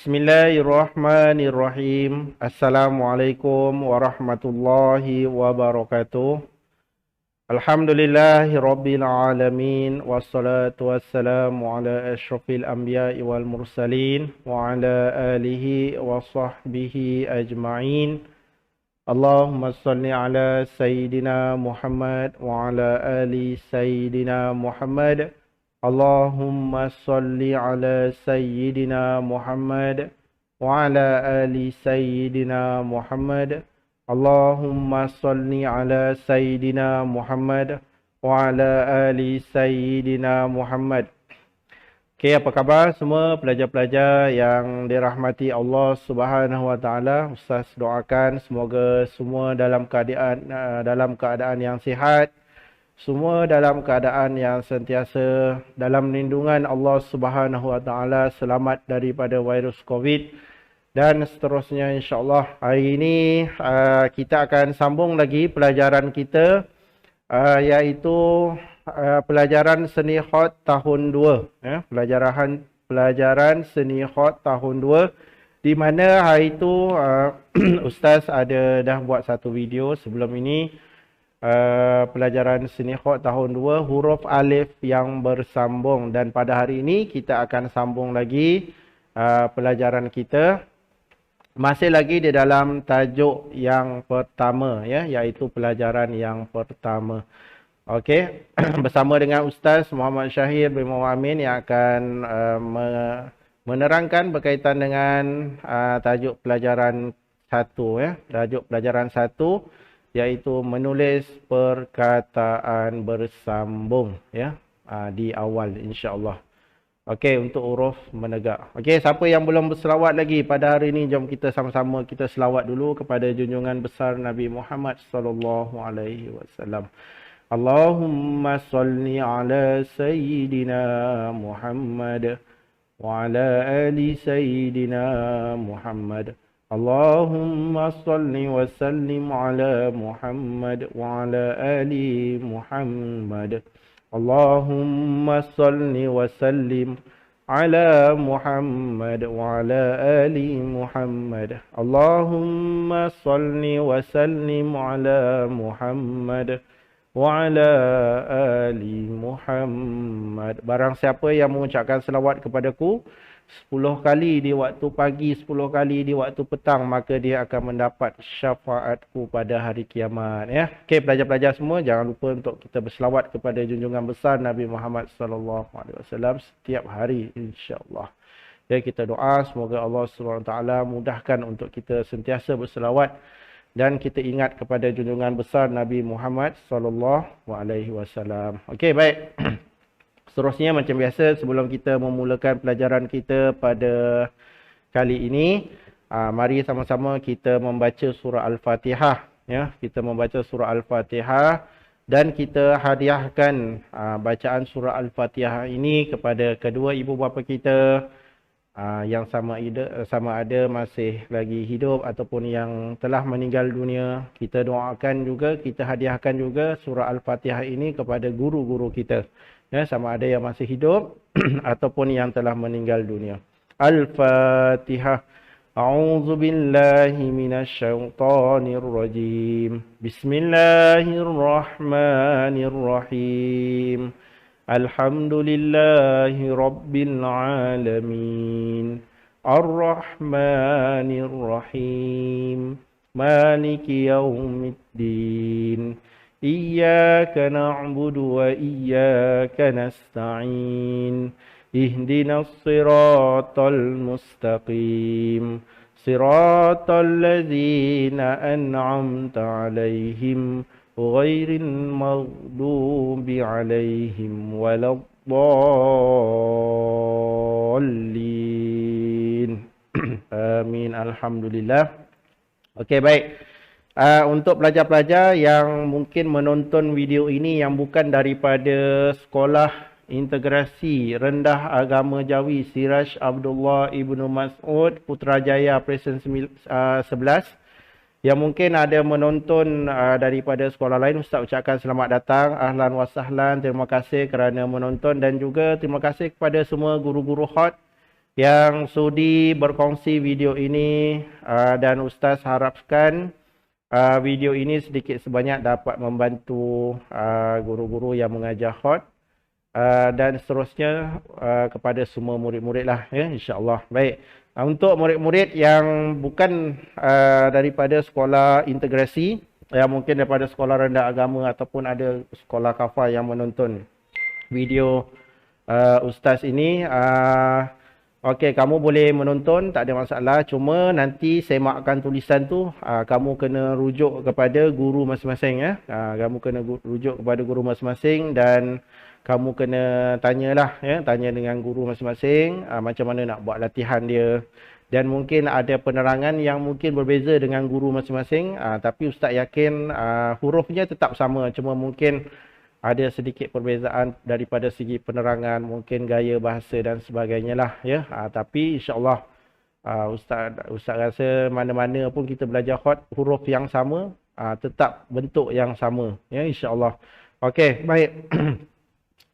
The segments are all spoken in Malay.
Bismillahirrahmanirrahim. Assalamualaikum warahmatullahi wabarakatuh. Alhamdulillahi rabbil alamin. Wassalatu wassalamu ala asyrafil anbiya'i wal mursalin. Wa ala alihi wa sahbihi ajma'in. Allahumma salli ala Sayyidina Muhammad wa ala ali Sayyidina Muhammad. Allahumma salli ala Sayyidina Muhammad wa ala ali Sayyidina Muhammad. Allahumma salli ala Sayyidina Muhammad wa ala ali Sayyidina Muhammad. Okey, apa khabar semua pelajar-pelajar yang dirahmati Allah Subhanahu wa taala? Ustaz doakan semoga semua dalam keadaan yang sihat. Semua dalam keadaan yang sentiasa dalam lindungan Allah Subhanahu wa taala, selamat daripada virus Covid dan seterusnya insya-Allah. Hari ini kita akan sambung lagi pelajaran kita iaitu pelajaran seni khot tahun 2 ya, pelajaran seni khot tahun 2 di mana hari itu Ustaz dah buat satu video sebelum ini. Pelajaran seni khot tahun 2 huruf alif yang bersambung, dan pada hari ini kita akan sambung lagi pelajaran kita masih lagi di dalam tajuk yang pertama ya, iaitu pelajaran yang pertama. Okey, bersama dengan Ustaz Muhammad Syahir bin Muhammad yang akan menerangkan berkaitan dengan tajuk pelajaran 1 ya, tajuk pelajaran 1 iaitu menulis perkataan bersambung ya, di awal insya-Allah. Okey, untuk huruf menegak. Okey, siapa yang belum berselawat lagi pada hari ini, jom kita sama-sama kita selawat dulu kepada junjungan besar Nabi Muhammad sallallahu alaihi wasallam. Allahumma salli ala sayyidina Muhammad wa ala ali sayyidina Muhammad. Allahumma salli wa sallim ala Muhammad wa ala ali Muhammad. Allahumma salli wa sallim ala Muhammad wa ala ali Muhammad. Allahumma salli wa sallim ala Muhammad wa ala ali Muhammad. Barang siapa yang mengucapkan selawat kepadaku 10 kali di waktu pagi, 10 kali di waktu petang, maka dia akan mendapat syafaatku pada hari kiamat ya. Okey, pelajar-pelajar semua, jangan lupa untuk kita berselawat kepada junjungan besar Nabi Muhammad sallallahu alaihi wasallam setiap hari insya-Allah. Ya, kita doa semoga Allah Subhanahu wa taala mudahkan untuk kita sentiasa berselawat dan kita ingat kepada junjungan besar Nabi Muhammad sallallahu alaihi wasallam. Okey, baik. Seterusnya macam biasa, sebelum kita memulakan pelajaran kita pada kali ini, mari sama-sama kita membaca surah Al-Fatihah ya. Kita membaca surah Al-Fatihah dan kita hadiahkan bacaan surah Al-Fatihah ini kepada kedua ibu bapa kita yang sama ada masih lagi hidup ataupun yang telah meninggal dunia. Kita doakan juga, kita hadiahkan juga surah Al-Fatihah ini kepada guru-guru kita ya, sama ada yang masih hidup ataupun yang telah meninggal dunia. Al-Fatihah. A'udzu billahi minasyaitonir rajim. Bismillahirrahmanirrahim. Alhamdulillahi rabbil alamin. Ar-Rahmanir Rahim. Maliki yaumiddin. Iyyaka na'budu wa iyyaka nasta'in. Ihdinas siratal mustaqim. Siratal ladzina an'amta 'alaihim ghairil maghdubi 'alaihim waladdallin. Amin. Alhamdulillah. Okey, baik. Untuk pelajar-pelajar yang mungkin menonton video ini yang bukan daripada sekolah integrasi rendah agama Jawi Siraj Abdullah Ibnu Mas'ud Putrajaya Presiden 11, yang mungkin ada menonton daripada sekolah lain, Ustaz ucapkan selamat datang, ahlan wa sahlan, terima kasih kerana menonton, dan juga terima kasih kepada semua guru-guru khot yang sudi berkongsi video ini dan Ustaz harapkan video ini sedikit sebanyak dapat membantu guru-guru yang mengajar khot dan seterusnya kepada semua murid-murid lah ya, insya-Allah. Baik. Untuk murid-murid yang bukan daripada sekolah integrasi, yang mungkin daripada sekolah rendah agama ataupun ada sekolah kafah yang menonton video Ustaz ini, okey, kamu boleh menonton, tak ada masalah. Cuma nanti semakkan tulisan tu, kamu kena rujuk kepada guru masing-masing ya. Kamu kena rujuk kepada guru masing-masing dan kamu kena tanyalah ya, tanya dengan guru masing-masing macam mana nak buat latihan dia. Dan mungkin ada penerangan yang mungkin berbeza dengan guru masing-masing, tapi ustaz yakin hurufnya tetap sama, cuma mungkin ada sedikit perbezaan daripada segi penerangan, mungkin gaya bahasa dan sebagainya lah ya. Tapi insya-Allah ustaz rasa mana-mana pun kita belajar khot, huruf yang sama, tetap bentuk yang sama ya, insya-Allah. Okey, baik.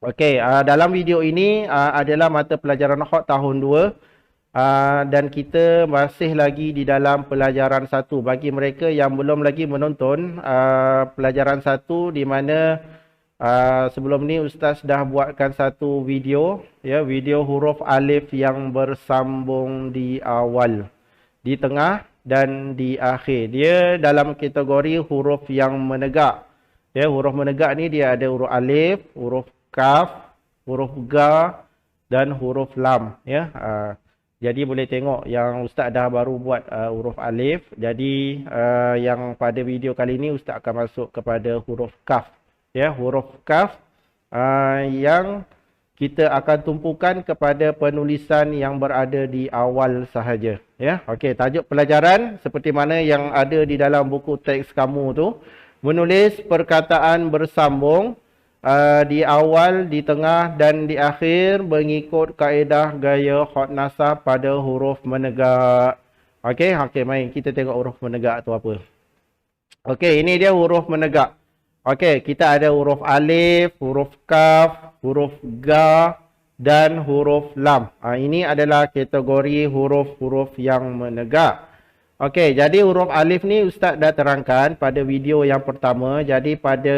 Okey, dalam video ini adalah mata pelajaran khot tahun 2 dan kita masih lagi di dalam pelajaran 1. Bagi mereka yang belum lagi menonton pelajaran 1 di mana sebelum ni Ustaz dah buatkan satu video ya, video huruf alif yang bersambung di awal, di tengah dan di akhir. Dia dalam kategori huruf yang menegak. Ya, huruf menegak ni dia ada huruf alif, huruf kaf, huruf ga dan huruf lam ya. Jadi boleh tengok yang Ustaz dah baru buat huruf alif. Jadi yang pada video kali ini Ustaz akan masuk kepada huruf kaf. Ya, huruf kaf yang kita akan tumpukan kepada penulisan yang berada di awal sahaja. Ya, okey, tajuk pelajaran seperti mana yang ada di dalam buku teks kamu tu, menulis perkataan bersambung di awal, di tengah dan di akhir mengikut kaedah gaya khot nasab pada huruf menegak. Okey, mari kita tengok huruf menegak tu apa. Okey, ini dia huruf menegak. Okey, kita ada huruf alif, huruf kaf, huruf ga dan huruf lam. Ini adalah kategori huruf-huruf yang menegak. Okey, jadi huruf alif ni Ustaz dah terangkan pada video yang pertama. Jadi pada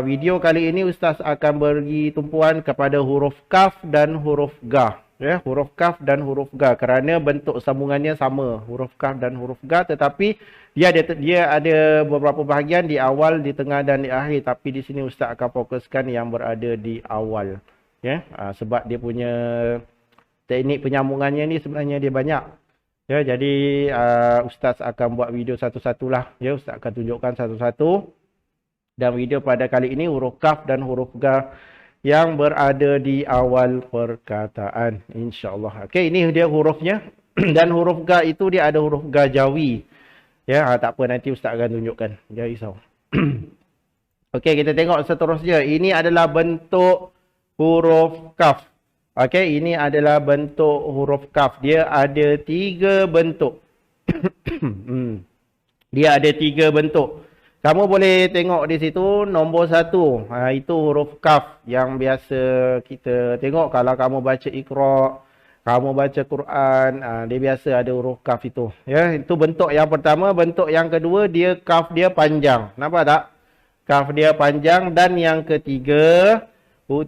video kali ini Ustaz akan beri tumpuan kepada huruf kaf dan huruf ga. Ya, huruf kaf dan huruf ga kerana bentuk sambungannya sama, huruf kaf dan huruf ga, tetapi dia ada beberapa bahagian di awal, di tengah dan di akhir, tapi di sini Ustaz akan fokuskan yang berada di awal. Ya, sebab dia punya teknik penyambungannya ni sebenarnya dia banyak. Ya, jadi Ustaz akan buat video satu-satulah. Ya, Ustaz akan tunjukkan satu-satu. Dan video pada kali ini huruf kaf dan huruf ga yang berada di awal perkataan, insya-Allah. Okey, ini dia hurufnya. Dan huruf ga itu dia ada huruf ga jawi. Ya, tak apa, nanti Ustaz akan tunjukkan. Jangan risau. Okey, kita tengok seterusnya. Ini adalah bentuk huruf kaf. Okey, ini adalah bentuk huruf kaf. Dia ada 3 bentuk. Dia ada 3 bentuk. Kamu boleh tengok di situ nombor 1. Itu huruf kaf yang biasa kita tengok kalau kamu baca Iqra, kamu baca Quran, dia biasa ada huruf kaf itu. Ya, itu bentuk yang pertama. Bentuk yang kedua, dia kaf dia panjang. Nampak tak? Kaf dia panjang. Dan yang ketiga,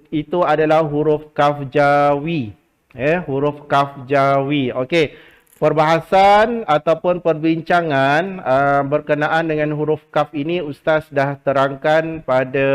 itu adalah huruf kaf jawi. Ya, huruf kaf jawi. Okey. Perbahasan ataupun perbincangan berkenaan dengan huruf kaf ini Ustaz dah terangkan pada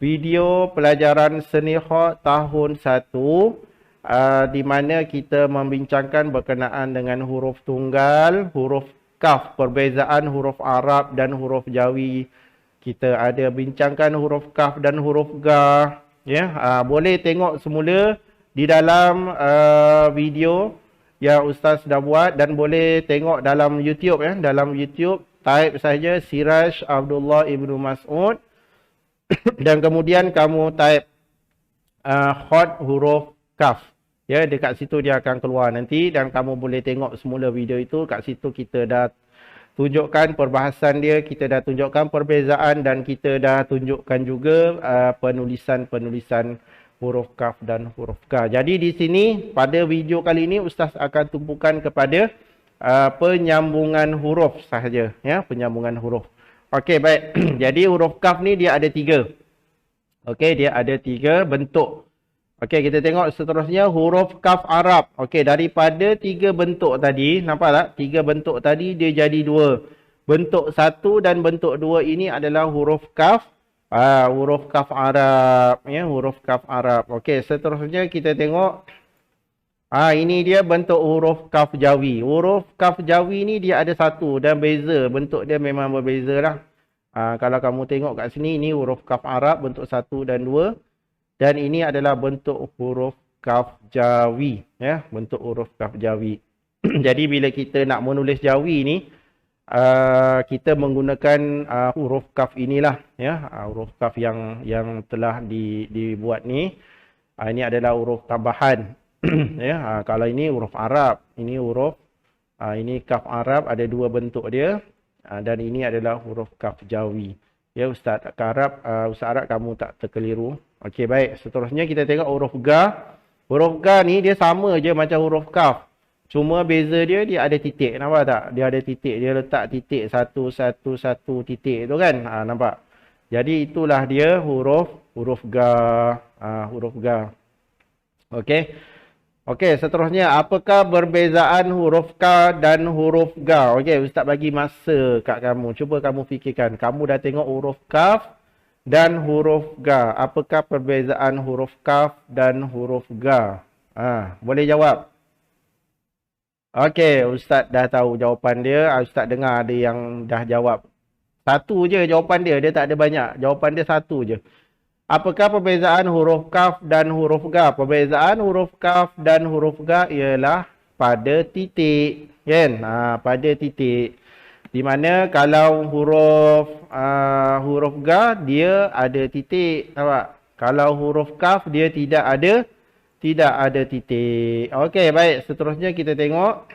video pelajaran seni khot tahun 1 di mana kita membincangkan berkenaan dengan huruf tunggal, huruf kaf, perbezaan huruf Arab dan huruf Jawi. Kita ada bincangkan huruf kaf dan huruf ga. Ya, boleh tengok semula di dalam video yang Ustaz dah buat dan boleh tengok dalam YouTube ya. Dalam YouTube type saja Siraj Abdullah Ibnu Mas'ud dan kemudian kamu type khot huruf kaf. Ya, dekat situ dia akan keluar nanti dan kamu boleh tengok semula video itu. Kat situ kita dah tunjukkan perbahasan dia, kita dah tunjukkan perbezaan dan kita dah tunjukkan juga penulisan-penulisan huruf kaf dan huruf ga. Jadi di sini pada video kali ini Ustaz akan tumpukan kepada penyambungan huruf sahaja, ya, penyambungan huruf. Okey, baik. Jadi huruf kaf ni dia ada 3. Okey, dia ada 3 bentuk. Okey, kita tengok seterusnya huruf kaf Arab. Okey, daripada 3 bentuk tadi, nampak tak? 3 bentuk tadi dia jadi 2. Bentuk 1 dan bentuk 2 ini adalah huruf kaf. Huruf kaf Arab, ya, huruf kaf Arab. Okey, seterusnya kita tengok. Ini dia bentuk huruf kaf Jawi. Huruf kaf Jawi ni dia ada 1 dan beza. Bentuk dia memang berbeza lah. Kalau kamu tengok kat sini, ini huruf kaf Arab bentuk 1 dan 2. Dan ini adalah bentuk huruf kaf Jawi, ya, bentuk huruf kaf Jawi. Jadi bila kita nak menulis Jawi ni, kita menggunakan huruf kaf inilah, ya, huruf kaf yang telah dibuat ni. Ini adalah huruf tambahan. Ya, kalau ini huruf Arab, ini huruf ini kaf Arab, ada 2 bentuk dia. Dan ini adalah huruf kaf Jawi. Ya, Ustaz harap kamu tak terkeliru. Okey, baik. Seterusnya kita tengok huruf ga. Huruf ga ni dia sama je macam huruf kaf. Cuma beza dia ada titik. Nampak tak? Dia ada titik. Dia letak titik 1 titik tu kan. Nampak? Jadi itulah dia huruf ga. Huruf ga. Okey. Okey, seterusnya apakah perbezaan huruf ka dan huruf ga? Okey, Ustaz bagi masa kat kamu. Cuba kamu fikirkan. Kamu dah tengok huruf kaf dan huruf ga. Apakah perbezaan huruf kaf dan huruf ga? Boleh jawab? Okey, Ustaz dah tahu jawapan dia. Ustaz dengar ada yang dah jawab. 1 je jawapan dia. Dia tak ada banyak. Jawapan dia 1 je. Apakah perbezaan huruf kaf dan huruf ga? Perbezaan huruf kaf dan huruf ga ialah pada titik. Kan? Pada titik. Di mana kalau huruf ga dia ada titik, nampak? Kalau huruf kaf dia tidak ada titik. Okey, baik. Seterusnya kita tengok.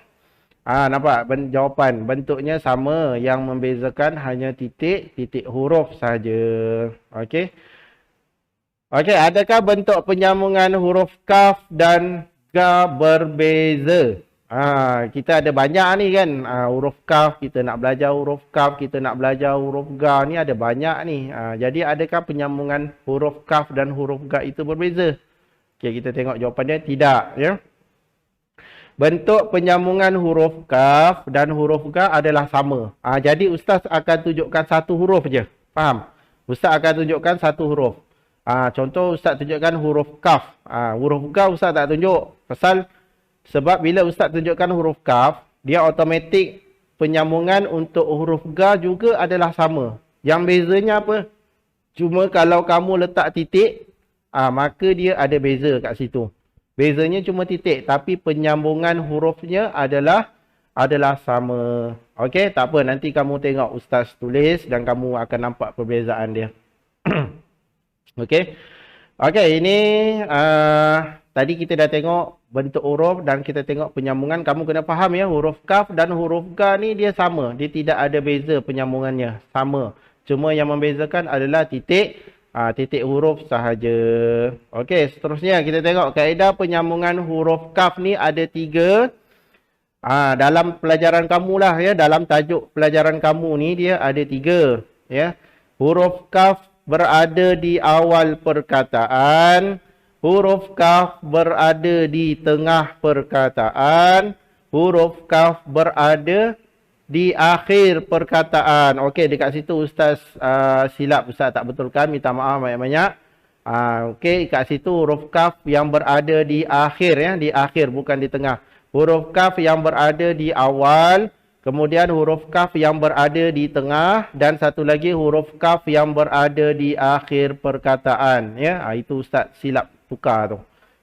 Nampak jawapan bentuknya sama, yang membezakan hanya titik huruf saja. Okey. Okey, adakah bentuk penyambungan huruf kaf dan ga berbeza? Kita ada banyak ni kan, huruf kaf, kita nak belajar huruf kaf, kita nak belajar huruf ga ni ada banyak ni. Jadi adakah penyambungan huruf kaf dan huruf ga itu berbeza? Okey, kita tengok jawapan dia tidak, ya. Bentuk penyambungan huruf kaf dan huruf ga adalah sama. Jadi Ustaz akan tunjukkan 1 huruf je. Faham? Ustaz akan tunjukkan 1 huruf. Contoh Ustaz tunjukkan huruf kaf. Huruf ga Ustaz tak tunjuk. Sebab bila Ustaz tunjukkan huruf kaf, dia automatik penyambungan untuk huruf ga juga adalah sama. Yang bezanya apa? Cuma kalau kamu letak titik, maka dia ada beza kat situ. Bezanya cuma titik, tapi penyambungan hurufnya adalah sama. Okey, tak apa, nanti kamu tengok Ustaz tulis dan kamu akan nampak perbezaan dia. Okey. Okey, ini tadi kita dah tengok bentuk huruf dan kita tengok penyambungan. Kamu kena faham ya, huruf kaf dan huruf ga ni dia sama. Dia tidak ada beza penyambungannya. Sama. Cuma yang membezakan adalah titik huruf sahaja. Okey, seterusnya kita tengok kaedah penyambungan huruf kaf ni ada 3. Dalam pelajaran kamu lah ya, dalam tajuk pelajaran kamu ni dia ada 3 ya. Huruf kaf berada di awal perkataan, huruf kaf berada di tengah perkataan, huruf kaf berada di akhir perkataan. Okey, dekat situ Ustaz silap, Ustaz tak betulkan, minta maaf banyak-banyak. Okey, kat situ huruf kaf yang berada di akhir ya, di akhir bukan di tengah. Huruf kaf yang berada di awal, kemudian huruf kaf yang berada di tengah, dan satu lagi huruf kaf yang berada di akhir perkataan ya. Itu Ustaz silap tukar tu.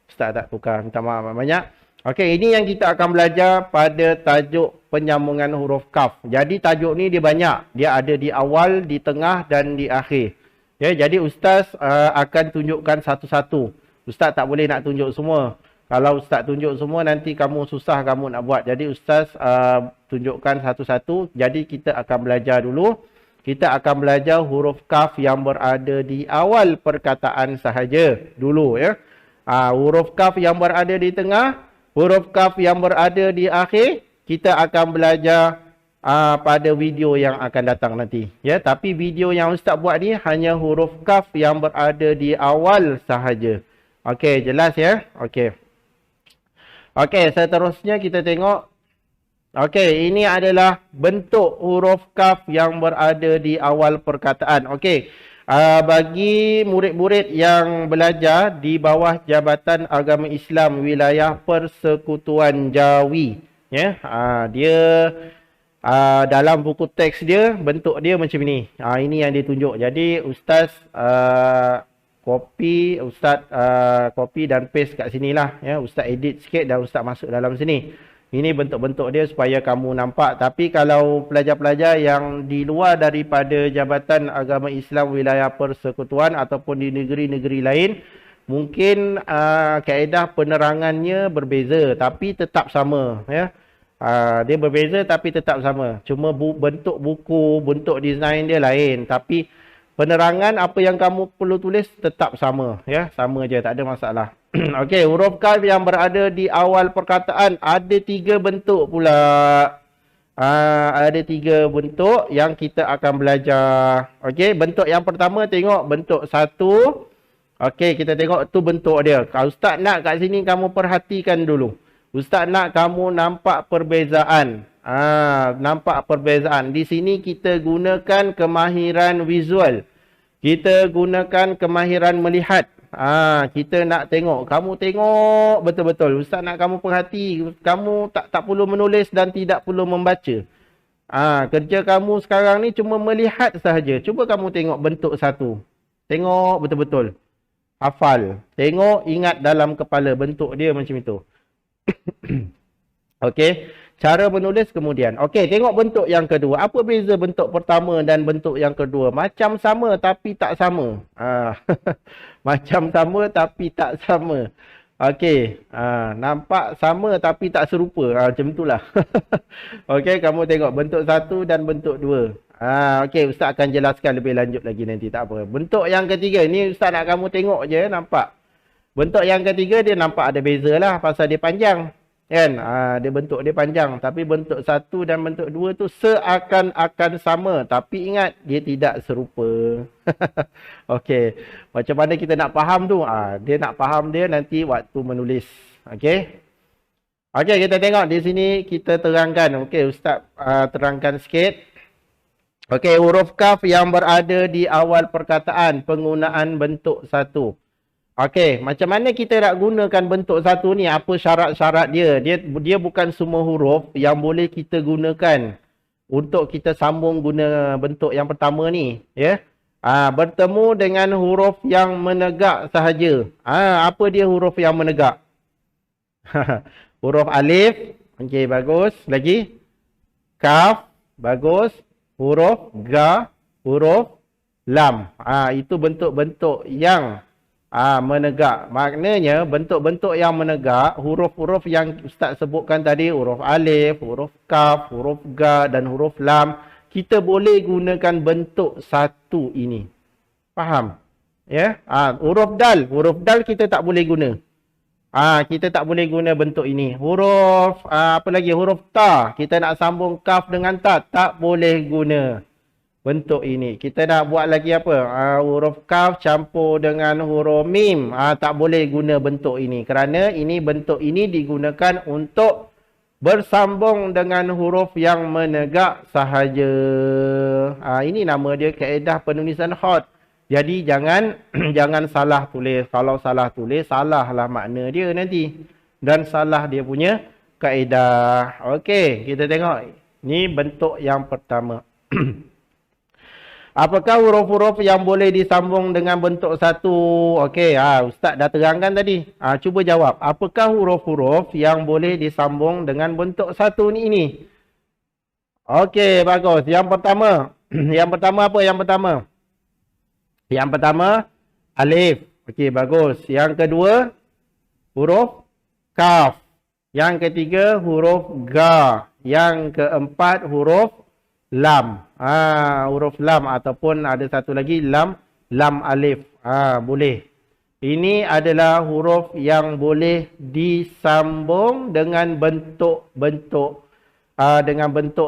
Ustaz tak tukar, minta maaf banyak. Okey, ini yang kita akan belajar pada tajuk penyambungan huruf kaf. Jadi tajuk ni dia banyak. Dia ada di awal, di tengah dan di akhir. Ya, jadi Ustaz akan tunjukkan satu-satu. Ustaz tak boleh nak tunjuk semua. Kalau Ustaz tunjuk semua nanti kamu susah kamu nak buat. Jadi Ustaz tunjukkan satu-satu. Jadi kita akan belajar dulu. Kita akan belajar huruf kaf yang berada di awal perkataan sahaja dulu ya. Huruf kaf yang berada di tengah, huruf kaf yang berada di akhir, kita akan belajar pada video yang akan datang nanti. Ya, tapi video yang Ustaz buat ni hanya huruf kaf yang berada di awal sahaja. Okey, jelas ya? Okey. Okey, seterusnya kita tengok. Okey, ini adalah bentuk huruf kaf yang berada di awal perkataan. Okey, bagi murid-murid yang belajar di bawah Jabatan Agama Islam Wilayah Persekutuan Jawi, ya, dia dalam buku teks dia, bentuk dia macam ni. Ini yang dia tunjuk. Jadi Ustaz copy dan paste kat sini lah, ya. Ustaz edit sikit dan Ustaz masuk dalam sini. Ini bentuk-bentuk dia supaya kamu nampak. Tapi kalau pelajar-pelajar yang di luar daripada Jabatan Agama Islam Wilayah Persekutuan ataupun di negeri-negeri lain, mungkin kaedah penerangannya berbeza tapi tetap sama, ya. Dia berbeza tapi tetap sama. Cuma bentuk buku, bentuk desain dia lain, tapi penerangan apa yang kamu perlu tulis tetap sama, ya. Sama je, tak ada masalah. Okey, huruf kaf yang berada di awal perkataan ada 3 bentuk pula. Ada 3 bentuk yang kita akan belajar. Okey, bentuk yang pertama tengok bentuk 1. Okey, kita tengok tu bentuk dia. Kalau Ustaz nak kat sini kamu perhatikan dulu. Ustaz nak kamu nampak perbezaan. Nampak perbezaan. Di sini kita gunakan kemahiran visual. Kita gunakan kemahiran melihat. Kita nak tengok. Kamu tengok betul-betul. Ustaz nak kamu perhati. Kamu tak perlu menulis dan tidak perlu membaca. Kerja kamu sekarang ni cuma melihat sahaja. Cuba kamu tengok bentuk 1. Tengok betul-betul. Hafal. Tengok, ingat dalam kepala. Bentuk dia macam itu. Okey. Cara menulis kemudian. Okey, tengok bentuk yang kedua. Apa beza bentuk pertama dan bentuk yang kedua? Macam sama tapi tak sama. Macam sama tapi tak sama. Okey, nampak sama tapi tak serupa. Macam itulah. Okey, kamu tengok bentuk 1 dan bentuk 2. Okey, Ustaz akan jelaskan lebih lanjut lagi nanti, tak apa. Bentuk yang ketiga, ni Ustaz nak kamu tengok je, nampak. Bentuk yang ketiga dia nampak ada beza lah pasal dia panjang. Kan? Dia bentuk dia panjang. Tapi bentuk 1 dan bentuk 2 tu seakan-akan sama. Tapi ingat, dia tidak serupa. Okey. Macam mana kita nak faham tu? Dia nak faham dia nanti waktu menulis. Okey. Okey, kita tengok di sini kita terangkan. Okey, Ustaz terangkan sikit. Okey, huruf kaf yang berada di awal perkataan. Penggunaan bentuk 1. Okey, macam mana kita nak gunakan bentuk 1 ni? Apa syarat-syarat dia? Dia bukan semua huruf yang boleh kita gunakan untuk kita sambung guna bentuk yang pertama ni, ya. Bertemu dengan huruf yang menegak sahaja. Apa dia huruf yang menegak? Huruf alif. Okey, bagus. Lagi kaf, bagus. Huruf ga, huruf lam. Itu bentuk-bentuk yang menegak. Maknanya bentuk-bentuk yang menegak, huruf-huruf yang Ustaz sebutkan tadi, huruf alif, huruf kaf, huruf ga dan huruf lam, kita boleh gunakan bentuk 1 ini. Faham? Ya? Huruf dal kita tak boleh guna. Kita tak boleh guna bentuk ini. Huruf apa lagi? Huruf ta, kita nak sambung kaf dengan ta, tak boleh guna bentuk ini. Kita nak buat lagi apa? Huruf kaf campur dengan huruf mim. Tak boleh guna bentuk ini. Kerana ini bentuk ini digunakan untuk bersambung dengan huruf yang menegak sahaja. Ini nama dia kaedah penulisan hot. Jadi jangan jangan salah tulis. Kalau salah tulis, salahlah makna dia nanti. Dan salah dia punya kaedah. Okey, kita tengok. Ini bentuk yang pertama. Apakah huruf-huruf yang boleh disambung dengan bentuk 1? Okey, Ustaz dah terangkan tadi. Cuba jawab. Apakah huruf-huruf yang boleh disambung dengan bentuk 1 ni? Okey, bagus. Yang pertama. Yang pertama apa? Yang pertama, alif. Okey, bagus. Yang kedua, huruf kaf. Yang ketiga, huruf ga. Yang keempat, huruf lam. Huruf lam ataupun ada satu lagi lam alif. Boleh. Ini adalah huruf yang boleh disambung dengan bentuk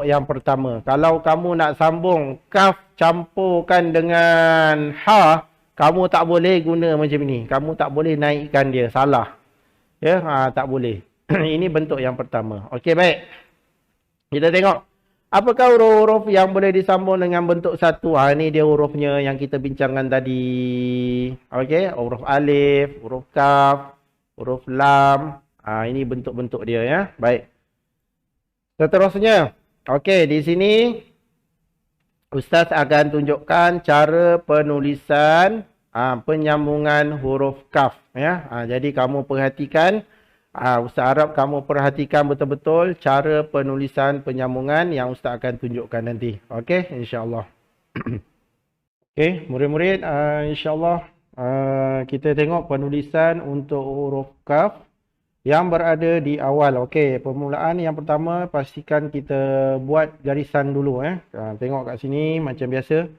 yang pertama. Kalau kamu nak sambung kaf campurkan dengan ha, kamu tak boleh guna macam ni. Kamu tak boleh naikkan dia, salah. Ya, tak boleh. Ini bentuk yang pertama. Okey, baik. Kita tengok. Apakah huruf-huruf yang boleh disambung dengan bentuk satu? Ini dia hurufnya yang kita bincangkan tadi. Okey, huruf alif, huruf kaf, huruf lam. Ini bentuk-bentuk dia ya. Baik. Seterusnya. Okey, di sini Ustaz akan tunjukkan cara penulisan penyambungan huruf kaf ya. Jadi kamu perhatikan. Ustaz harap kamu perhatikan betul-betul cara penulisan penyambungan yang Ustaz akan tunjukkan nanti. Okey, insya-Allah. Okey, murid-murid, insya-Allah kita tengok penulisan untuk huruf kaf yang berada di awal. Okey, permulaan yang pertama pastikan kita buat garisan dulu tengok kat sini macam biasa.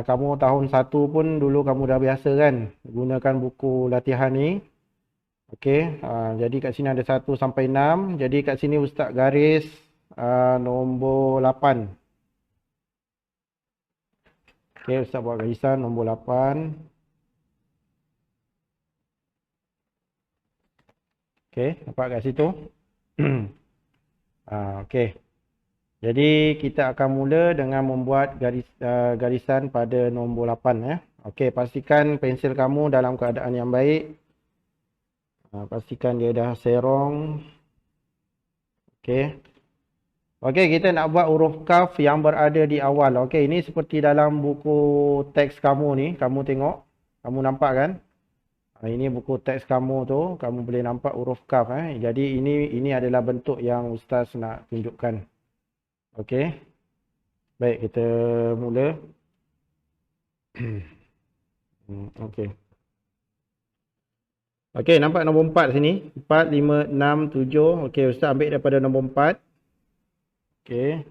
Kamu tahun 1 pun dulu kamu dah biasa kan gunakan buku latihan ni. Okey, jadi kat sini ada 1 sampai 6. Jadi kat sini Ustaz garis nombor 8. Okey, Ustaz buat garisan nombor 8. Okey, nampak kat situ? Okey. Jadi kita akan mula dengan membuat garisan pada nombor 8 ya. Okey, pastikan pensel kamu dalam keadaan yang baik. Pastikan dia dah serong. Okey. Okey, kita nak buat huruf kaf yang berada di awal. Okey, ini seperti dalam buku teks kamu ni. Kamu tengok. Kamu nampak kan? Ini buku teks kamu tu. Kamu boleh nampak huruf kaf. Jadi ini adalah bentuk yang Ustaz nak tunjukkan. Okey. Baik, kita mula. Okey. Okey, nampak nombor 4 sini. 4, 5, 6, 7. Okey, Ustaz ambil daripada nombor 4. Okey.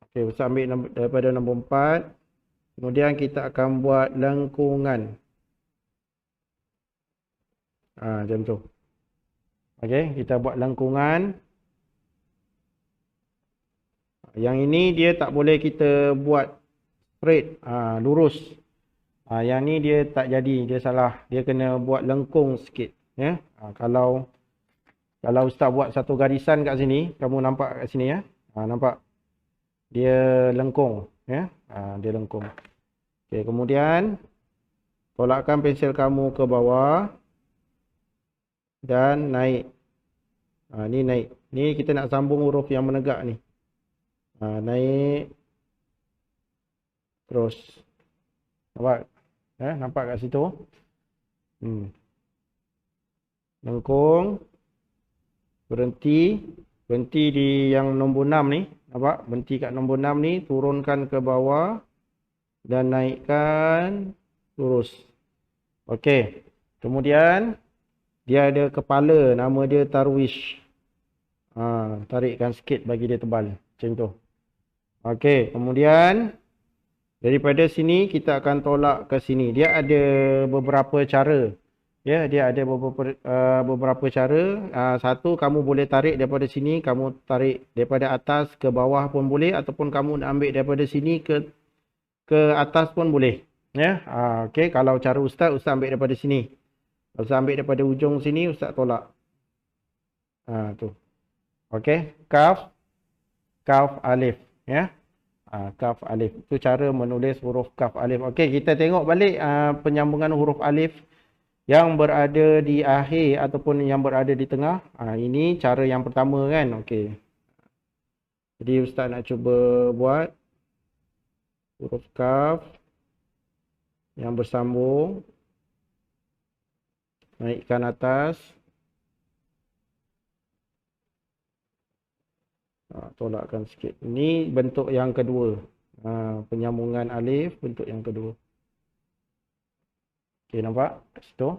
Okey, Ustaz ambil daripada nombor 4. Kemudian kita akan buat lengkungan. Macam tu. Okey, kita buat lengkungan. Yang ini dia tak boleh kita buat straight, lurus. Yang ni dia tak jadi, dia salah. Dia kena buat lengkung sikit. Ya. Kalau Ustaz buat satu garisan kat sini, kamu nampak kat sini ya. Nampak? Dia lengkung. Ya. Dia lengkung. Okey, kemudian tolakkan pensel kamu ke bawah. Dan naik. Ni naik. Ni kita nak sambung huruf yang menegak ni. Naik. Terus. Nampak? Nampak kat situ. Lengkung. Berhenti. Berhenti di yang nombor 6 ni. Nampak? Berhenti kat nombor 6 ni. Turunkan ke bawah. Dan naikkan. Lurus. Okey. Kemudian. Dia ada kepala. Nama dia Tarwish. Tarikkan sikit bagi dia tebal. Macam tu. Okey. Kemudian. Daripada sini kita akan tolak ke sini. Dia ada beberapa cara. Ya, dia ada beberapa cara. Satu, kamu boleh tarik daripada sini, kamu tarik daripada atas ke bawah pun boleh, ataupun kamu nak ambil daripada sini ke atas pun boleh. Ya. Okey, kalau cara Ustaz ambil daripada sini. Ustaz ambil daripada ujung sini, Ustaz tolak. Tu. Okey, kaf alif, ya. Kaf alif. Itu cara menulis huruf kaf alif. Okey, kita tengok balik penyambungan huruf alif yang berada di akhir ataupun yang berada di tengah. Ini cara yang pertama kan. Okey. Jadi Ustaz nak cuba buat huruf kaf yang bersambung. Naikkan atas. Tolakkan sikit. Ini bentuk yang kedua. Penyambungan alif bentuk yang kedua. Okey, nampak? Kat situ.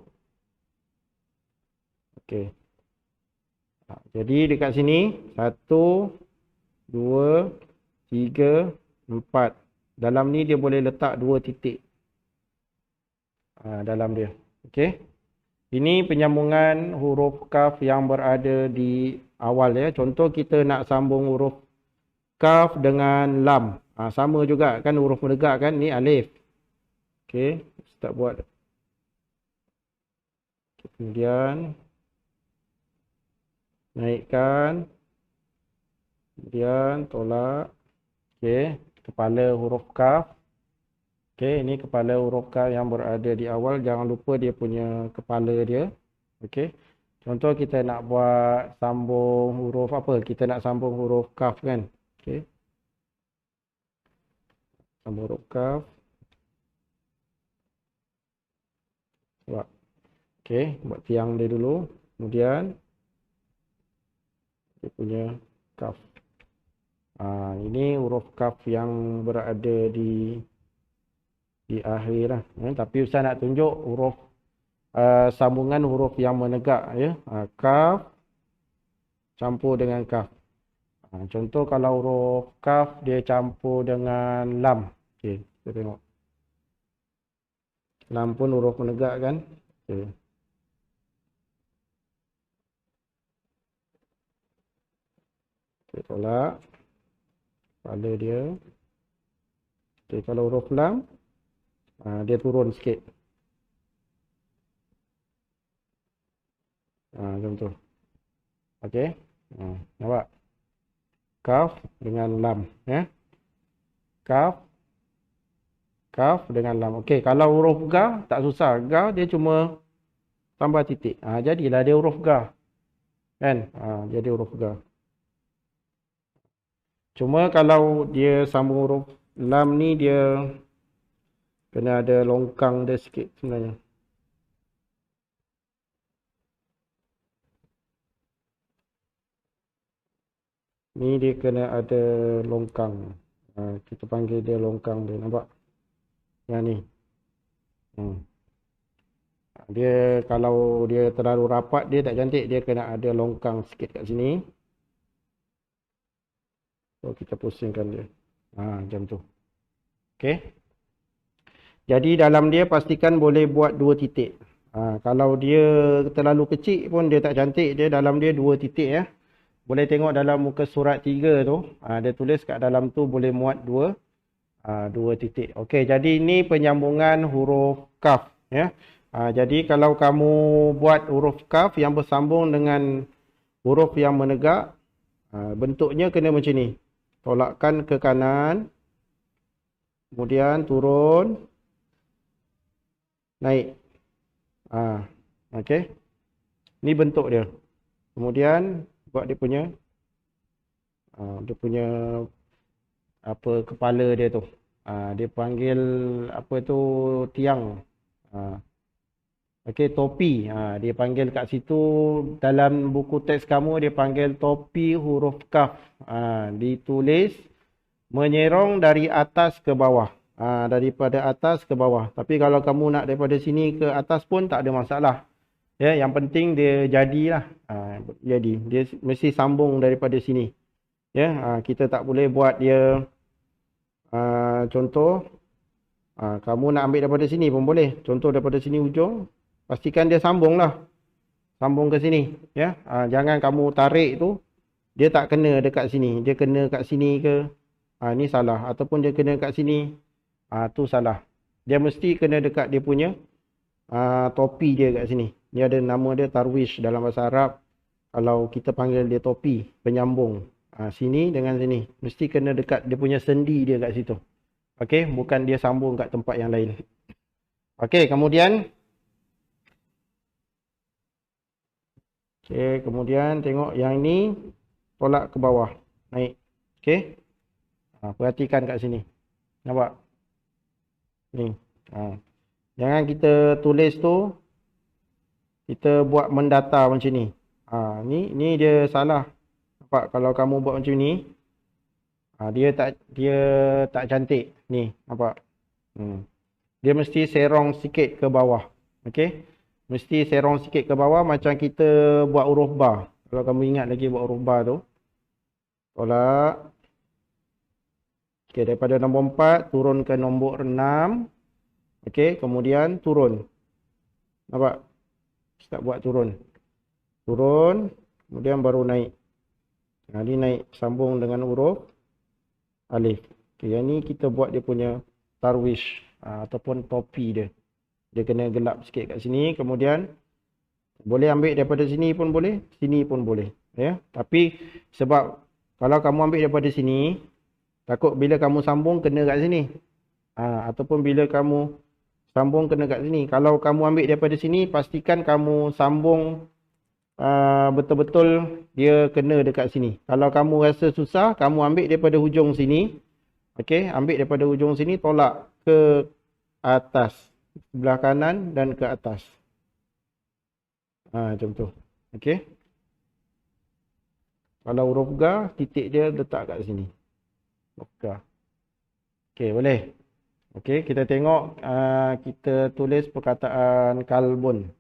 Okey. Jadi dekat sini 1, 2, 3, 4. Dalam ni dia boleh letak 2 titik. dalam dia. Okey. Ini penyambungan huruf kaf yang berada di awal ya. Contoh kita nak sambung huruf kaf dengan lam. Sama juga kan huruf menegak kan, ni alif. Okey, start buat. Kemudian naikkan. Kemudian tolak. Okey, kepala huruf kaf. Okey, ini kepala huruf kaf yang berada di awal. Jangan lupa dia punya kepala dia. Okey. Contoh kita nak buat sambung huruf apa? Kita nak sambung huruf kaf kan? Okey. Sambung huruf kaf. Buat. Okey, buat tiang dia dulu. Kemudian dia punya kaf. Ini huruf kaf yang berada di akhir lah. Tapi Ustaz nak tunjuk huruf sambungan huruf yang menegak ya. Kaf campur dengan kaf. Contoh kalau huruf kaf dia campur dengan lam. Okey, kita tengok. Lam pun huruf menegak kan? Okey. Kita tolak kepala dia. Okey, kalau huruf lam dia turun sikit. Macam tu. Okey. Nampak? Kaf dengan lam ya. Kaf dengan lam. Okey, kalau huruf ga tak susah. Ga dia cuma tambah titik. Jadilah dia huruf ga. Kan? Jadi huruf ga. Cuma kalau dia sambung huruf lam ni dia kena ada longkang dia sikit sebenarnya. Ni dia kena ada longkang. Kita panggil dia longkang dia. Nampak? Yang ni. Dia kalau dia terlalu rapat dia tak cantik. Dia kena ada longkang sikit kat sini. So kita pusingkan dia. Macam tu. Okey. Jadi dalam dia pastikan boleh buat 2 titik. Kalau dia terlalu kecil pun dia tak cantik. Dia dalam dia 2 titik ya. Boleh tengok dalam muka surat 3 tu. Dia tulis kat dalam tu boleh muat 2 titik. Okey, jadi ini penyambungan huruf kaf ya. Jadi kalau kamu buat huruf kaf yang bersambung dengan huruf yang menegak, bentuknya kena macam ni. Tolakkan ke kanan. Kemudian turun. Naik. Okey. Ni bentuk dia. Kemudian buat dia punya apa kepala dia tu. Dia panggil apa tu tiang. Okey, topi. Dia panggil kat situ dalam buku teks kamu dia panggil topi huruf kaf. Ditulis menyerong dari atas ke bawah. Daripada atas ke bawah. Tapi kalau kamu nak daripada sini ke atas pun tak ada masalah. Ya, yang penting dia jadilah. Jadi dia mesti sambung daripada sini. Ya, kita tak boleh buat dia contoh kamu nak ambil daripada sini pun boleh. Contoh daripada sini ujung, pastikan dia sambung lah. Sambung ke sini, ya. Jangan kamu tarik tu dia tak kena dekat sini. Dia kena kat sini ke? Ni salah. Ataupun dia kena kat sini. Tu salah. Dia mesti kena dekat dia punya topi dia kat sini. Ni ada nama dia tarwish dalam bahasa Arab. Kalau kita panggil dia topi, penyambung. Sini dengan sini. Mesti kena dekat dia punya sendi dia kat situ. Okey, bukan dia sambung kat tempat yang lain. Okey, kemudian tengok yang ini tolak ke bawah, naik. Okey. Perhatikan kat sini. Nampak? Ni. Jangan kita tulis tu kita buat mendata macam ni. Ni dia salah. Nampak kalau kamu buat macam ni, dia tak cantik. Ni, nampak? Dia mesti serong sikit ke bawah. Okey? Mesti serong sikit ke bawah macam kita buat huruf ba. Kalau kamu ingat lagi buat huruf ba tu. Tolak. Okey, daripada nombor 4 turun ke nombor 6. Okey, kemudian turun. Nampak? Ustaz buat turun. Turun, kemudian baru naik. Ini naik sambung dengan huruf alif. Okay, yang ni kita buat dia punya tarwish ataupun topi dia. Dia kena gelap sikit kat sini. Kemudian boleh ambil daripada sini pun boleh, sini pun boleh. Ya, tapi sebab kalau kamu ambil daripada sini, takut bila kamu sambung kena kat sini. Ataupun bila kamu sambung kena kat sini. Kalau kamu ambil daripada sini, pastikan kamu sambung betul-betul dia kena dekat sini. Kalau kamu rasa susah, kamu ambil daripada hujung sini. Okey, ambil daripada hujung sini, tolak ke atas. Sebelah kanan dan ke atas. Macam tu. Okey. Kalau huruf ga, titik dia letak kat sini. Ga. Okey, boleh. Okey, kita tengok kita tulis perkataan kalbun.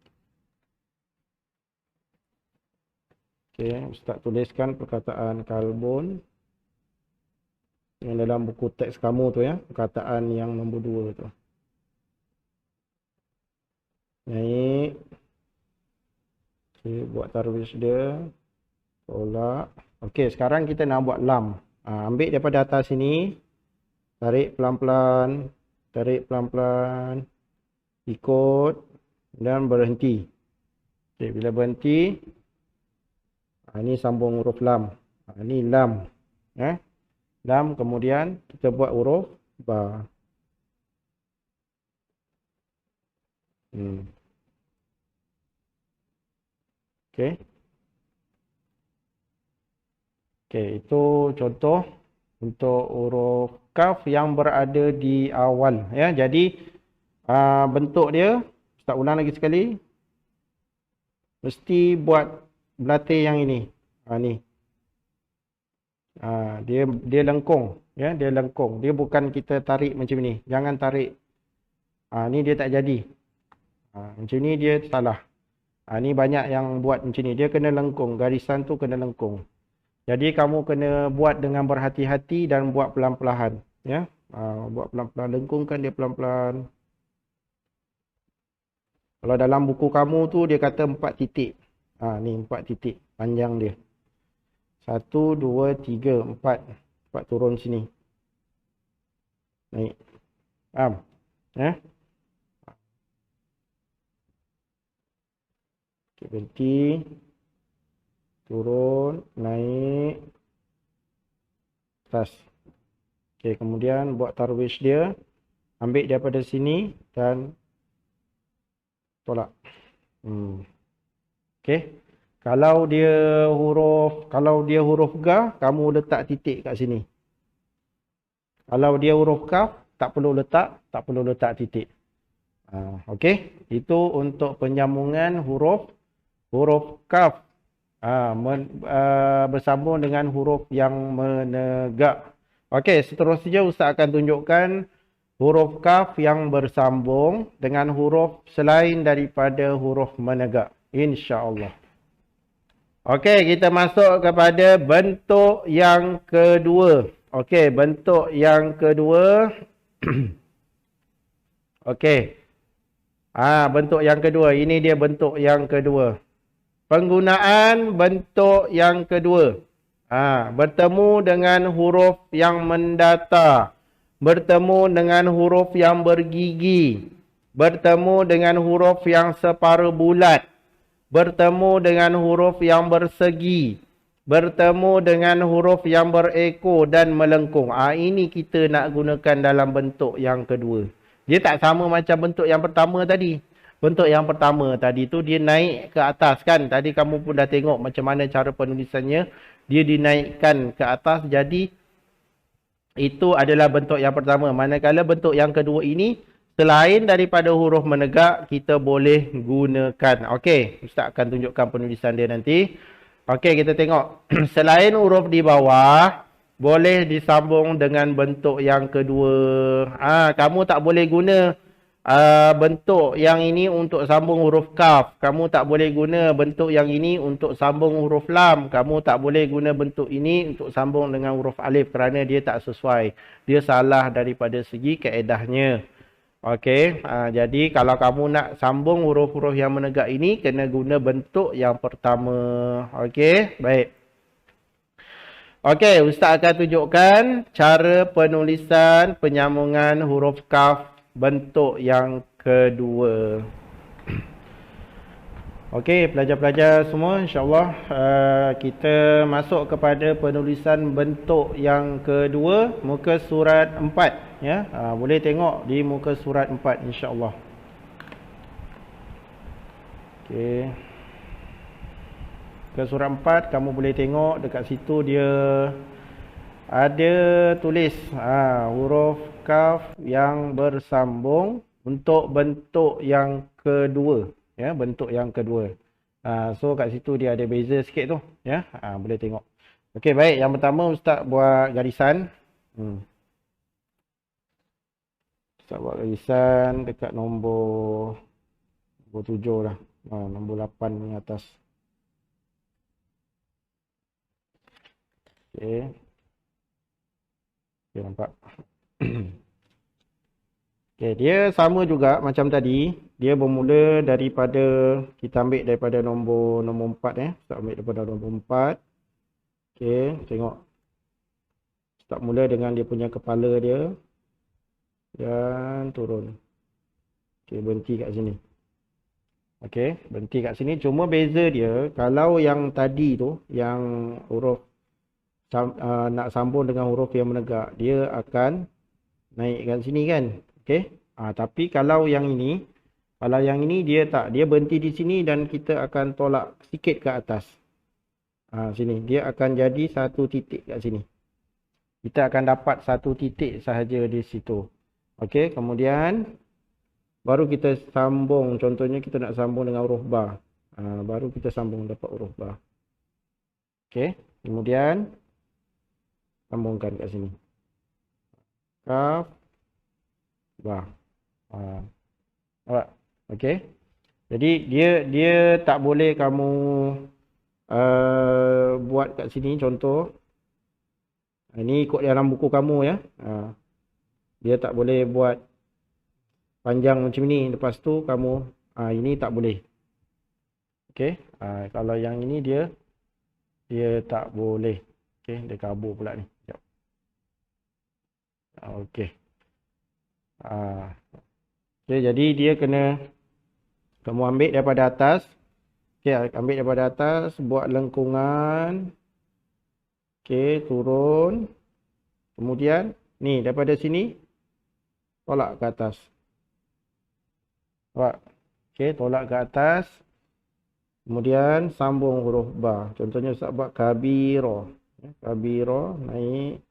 Okey, Ustaz tuliskan perkataan kalbun. Yang dalam buku teks kamu tu ya, perkataan yang nombor 2 tu. Naik. Okey, buat tarwish dia. Tolak. Okey, sekarang kita nak buat lam. Ambil daripada atas sini. Tarik pelan-pelan. Tarik pelan-pelan. Ikut. Dan berhenti. Okey, bila berhenti. Ini sambung huruf lam. Ini lam. Lam, kemudian kita buat huruf ba. Okey. Okey, itu contoh untuk huruf kaf yang berada di awal. Ya, jadi bentuk dia, Ustaz ulang lagi sekali. Mesti buat belatir yang ini. Ni. Dia lengkung, ya, dia lengkung. Dia bukan kita tarik macam ni. Jangan tarik. Ni dia tak jadi. Macam ni dia salah. Ni banyak yang buat macam ni. Dia kena lengkung. Garisan tu kena lengkung. Jadi kamu kena buat dengan berhati-hati dan buat pelan-pelan, ya. Buat pelan-pelan, lengkungkan dia pelan-pelan. Kalau dalam buku kamu tu dia kata 4 titik. Ni 4 titik panjang dia. 1, 2, 3, 4. 4 turun sini. Naik. Faham? Ya? Okay, berhenti. Turun, naik. Atas. Okey, kemudian buat tarwish dia. Ambil daripada sini dan tolak. Okey. Kalau dia huruf ga, kamu letak titik kat sini. Kalau dia huruf kaf, tak perlu letak titik. Okey, itu untuk penyambungan huruf kaf bersambung dengan huruf yang menegak. Okey, seterusnya Ustaz akan tunjukkan huruf kaf yang bersambung dengan huruf selain daripada huruf menegak, insya-Allah. Okey, kita masuk kepada bentuk yang kedua. Okey, bentuk yang kedua. Okey. Bentuk yang kedua. Ini dia bentuk yang kedua. Penggunaan bentuk yang kedua. Bertemu dengan huruf yang mendatar. Bertemu dengan huruf yang bergigi. Bertemu dengan huruf yang separuh bulat. Bertemu dengan huruf yang bersegi. Bertemu dengan huruf yang berekor dan melengkung. Ini kita nak gunakan dalam bentuk yang kedua. Dia tak sama macam bentuk yang pertama tadi. Bentuk yang pertama tadi tu dia naik ke atas kan. Tadi kamu pun dah tengok macam mana cara penulisannya. Dia dinaikkan ke atas. Jadi itu adalah bentuk yang pertama. Manakala bentuk yang kedua ini, selain daripada huruf menegak, kita boleh gunakan. Okey, Ustaz akan tunjukkan penulisan dia nanti. Okey, kita tengok. Selain huruf di bawah, boleh disambung dengan bentuk yang kedua. Kamu tak boleh guna bentuk yang ini untuk sambung huruf kaf. Kamu tak boleh guna bentuk yang ini untuk sambung huruf lam. Kamu tak boleh guna bentuk ini untuk sambung dengan huruf alif kerana dia tak sesuai. Dia salah daripada segi kaedahnya. Okey, jadi kalau kamu nak sambung huruf-huruf yang menegak ini, kena guna bentuk yang pertama. Okey, baik. Okey, Ustaz akan tunjukkan cara penulisan penyambungan huruf kaf bentuk yang kedua. Okey, pelajar-pelajar semua, insyaAllah kita masuk kepada penulisan bentuk yang kedua, muka surat 4. Ya, boleh tengok di muka surat 4 insya-Allah. Okey. Muka surat 4 kamu boleh tengok dekat situ dia ada tulis huruf kaf yang bersambung untuk bentuk yang kedua, ya, bentuk yang kedua. So kat situ dia ada beza sikit tu, ya. Boleh tengok. Okey, baik, yang pertama ustaz buat garisan. Ustaz buat garisan dekat nombor 7 lah. Nombor 8 ni atas. Okey. Okey, nampak. Okey, dia sama juga macam tadi. Dia bermula daripada, kita ambil daripada nombor 4 ya. Ustaz ambil daripada nombor 4. Okey, tengok. Ustaz mula dengan dia punya kepala dia. Dan turun. Okey, berhenti kat sini. Okey, berhenti kat sini. Cuma beza dia, kalau yang tadi tu, yang huruf nak sambung dengan huruf yang menegak, dia akan naik kat sini kan. Okey. Tapi kalau yang ini dia tak, dia berhenti di sini dan kita akan tolak sikit ke atas. Sini, dia akan jadi satu titik kat sini. Kita akan dapat satu titik sahaja di situ. Okey, kemudian baru kita sambung. Contohnya kita nak sambung dengan huruf ba. Baru kita sambung dapat huruf ba. Okey, kemudian sambungkan kat sini. Kaf, ba. Nampak? Okey. Jadi dia tak boleh kamu buat kat sini contoh. Ini ikut dalam buku kamu ya. Dia tak boleh buat panjang macam ni. Lepas tu kamu ini tak boleh. Okey. Kalau yang ini dia tak boleh. Okey, dia kabur pula ni. Sekejap. Okey. Okey, jadi dia kena kamu ambil daripada atas. Okey, ambil daripada atas, buat lengkungan. Okey, turun. Kemudian ni daripada sini tolak ke atas. Nampak? Okey, tolak ke atas. Kemudian sambung huruf ba. Contohnya Ustaz buat kabira. Kabira naik.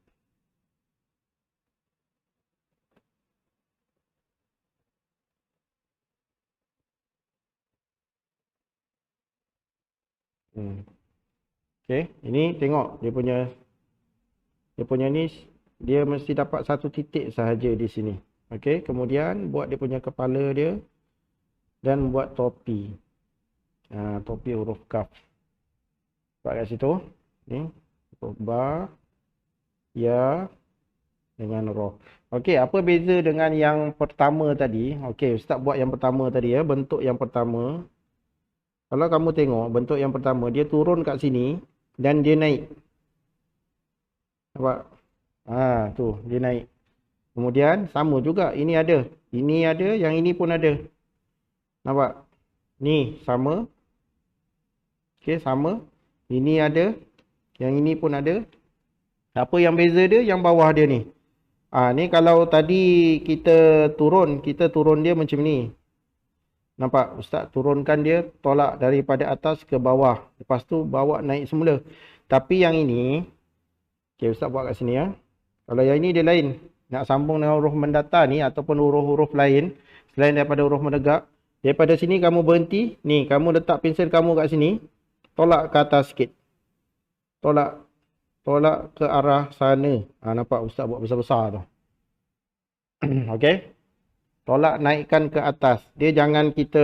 Okey, ini tengok dia punya ni dia mesti dapat satu titik sahaja di sini. Okey, kemudian buat dia punya kepala dia dan buat topi. Topi huruf kaf. Nampak kat situ? Ni huruf ba, ya dengan ra. Okey, apa beza dengan yang pertama tadi? Okey, Ustaz buat yang pertama tadi ya, bentuk yang pertama. Kalau kamu tengok bentuk yang pertama, dia turun kat sini dan dia naik. Nampak? Tu, dia naik. Kemudian sama juga, ini ada. Ini ada, yang ini pun ada. Nampak? Ni sama. Okey, sama. Ini ada, yang ini pun ada. Apa yang beza dia? Yang bawah dia ni. Ni kalau tadi kita turun dia macam ni. Nampak? Ustaz turunkan dia, tolak daripada atas ke bawah. Lepas tu bawa naik semula. Tapi yang ini, okey, Ustaz buat kat sini ya. Kalau yang ini dia lain. Nak sambung dengan huruf mendatar ni ataupun huruf-huruf lain selain daripada huruf menegak. Daripada sini kamu berhenti. Ni, kamu letak pensel kamu kat sini. Tolak ke atas sikit. Tolak ke arah sana. Nampak Ustaz buat besar-besar tu. Okey. Tolak naikkan ke atas. Dia jangan kita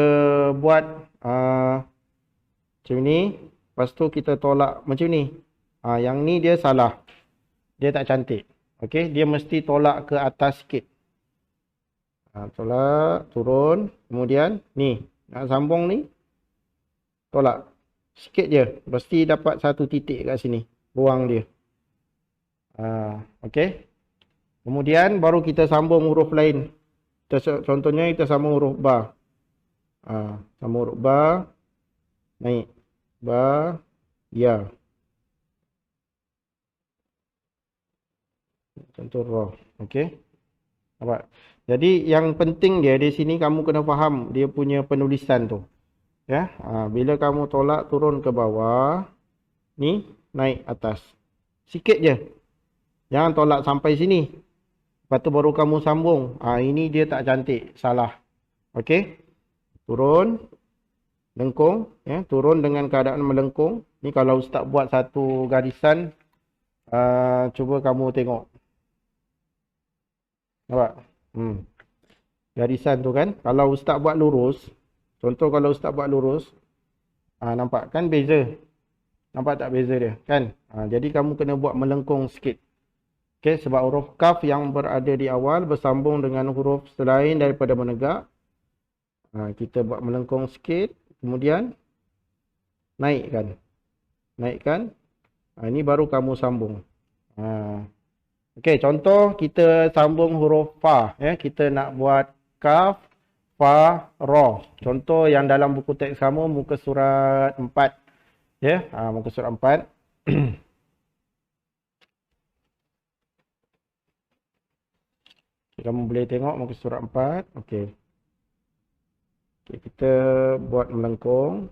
buat macam ni. Lepas tu kita tolak macam ni. Yang ni dia salah. Dia tak cantik. Okey, dia mesti tolak ke atas sikit. Tolak, turun. Kemudian ni, nak sambung ni, tolak. Sikit je. Pasti dapat satu titik kat sini. Ruang dia. Okey. Kemudian baru kita sambung huruf lain. Contohnya kita sambung huruf ba. Sambung huruf ba. Naik. Ba. Ya. Contoh roh. Okey. Nampak? Jadi yang penting dia di sini kamu kena faham dia punya penulisan tu. Ya. Bila kamu tolak turun ke bawah, ni naik atas. Sikit je. Jangan tolak sampai sini. Lepas tu baru kamu sambung. Ini dia tak cantik. Salah. Okey. Turun. Lengkung. Ya. Turun dengan keadaan melengkung. Ni kalau ustaz buat satu garisan. Cuba kamu tengok. Nampak? Garisan tu kan. Kalau ustaz buat lurus. Contoh kalau ustaz buat lurus. Nampak kan beza. Nampak tak beza dia? Kan? Jadi kamu kena buat melengkung sikit. Okey, sebab huruf kaf yang berada di awal bersambung dengan huruf selain daripada menegak. Kita buat melengkung sikit. Kemudian naikkan. Naikkan. Ini baru kamu sambung. Okey, contoh kita sambung huruf fa. Ya, kita nak buat kaf, fa, ra. Contoh yang dalam buku teks kamu muka surat 4. Ya, muka surat 4. Kamu boleh tengok muka surat 4. Okey. Okey, kita buat melengkung.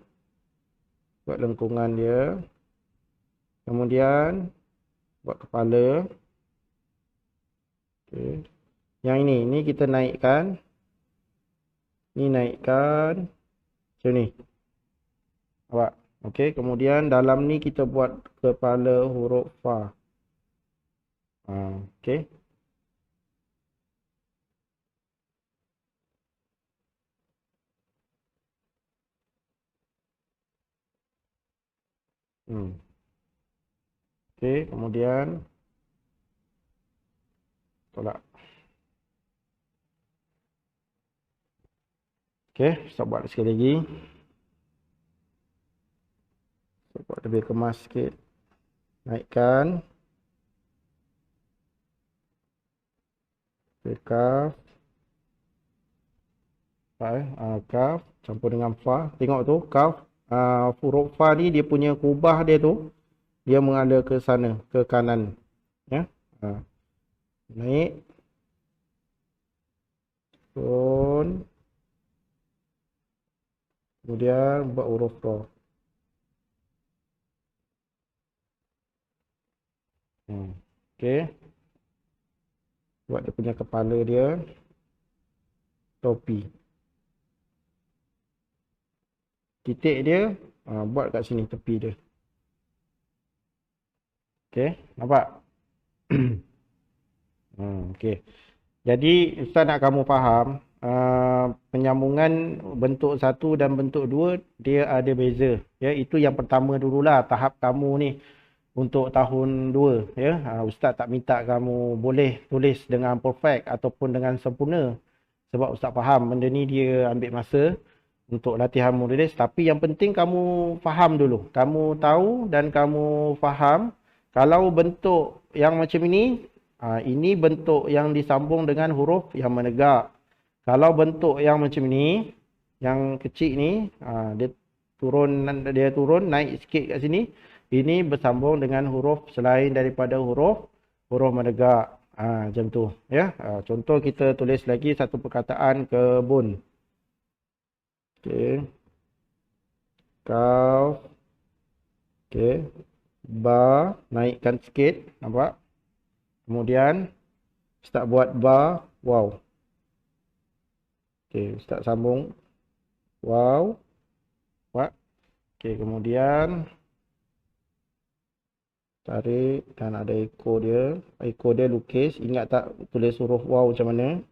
Buat lengkungan dia. Kemudian buat kepala. Okey. Yang ini kita naikkan. Ni naikkan. Macam ni. Nampak? Okey, kemudian dalam ni kita buat kepala huruf fa. Okey. Okey, kemudian tolak. Okey, saya buat sekali lagi. Saya buat lebih kemas sikit. Naikkan. Kaf. Kaf campur dengan fa. Tengok tu, kaf. Huruf fa ni dia punya kubah dia tu. Dia mengalir ke sana, ke kanan. Ya. Naik. Turun. Kemudian buat huruf ra. Okey. Buat dia punya kepala dia. Topi. Titik dia. Buat kat sini tepi dia. Okey. Nampak? Okey. Jadi ustaz nak kamu faham. Penyambungan bentuk 1 dan bentuk 2 dia ada beza. Ya, itu yang pertama dululah tahap kamu ni untuk tahun 2. Ya, ustaz tak minta kamu boleh tulis dengan perfect ataupun dengan sempurna. Sebab ustaz faham benda ni dia ambil masa untuk latihan menulis. Tapi yang penting kamu faham dulu. Kamu tahu dan kamu faham kalau bentuk yang macam ini bentuk yang disambung dengan huruf yang menegak. Kalau bentuk yang macam ni, yang kecil ni, dia turun naik sikit kat sini. Ini bersambung dengan huruf selain daripada huruf menegak. Macam tu. Ya. Contoh kita tulis lagi satu perkataan kebun. Okey. Kaf. Okey. Ba. Naikkan sikit. Nampak? Kemudian, start buat ba. Wow. Okey, start sambung. Wow. Nampak? Okey, kemudian tarik dan ada ekor dia. Ekor dia lukis. Ingat tak tulis huruf wow macam mana?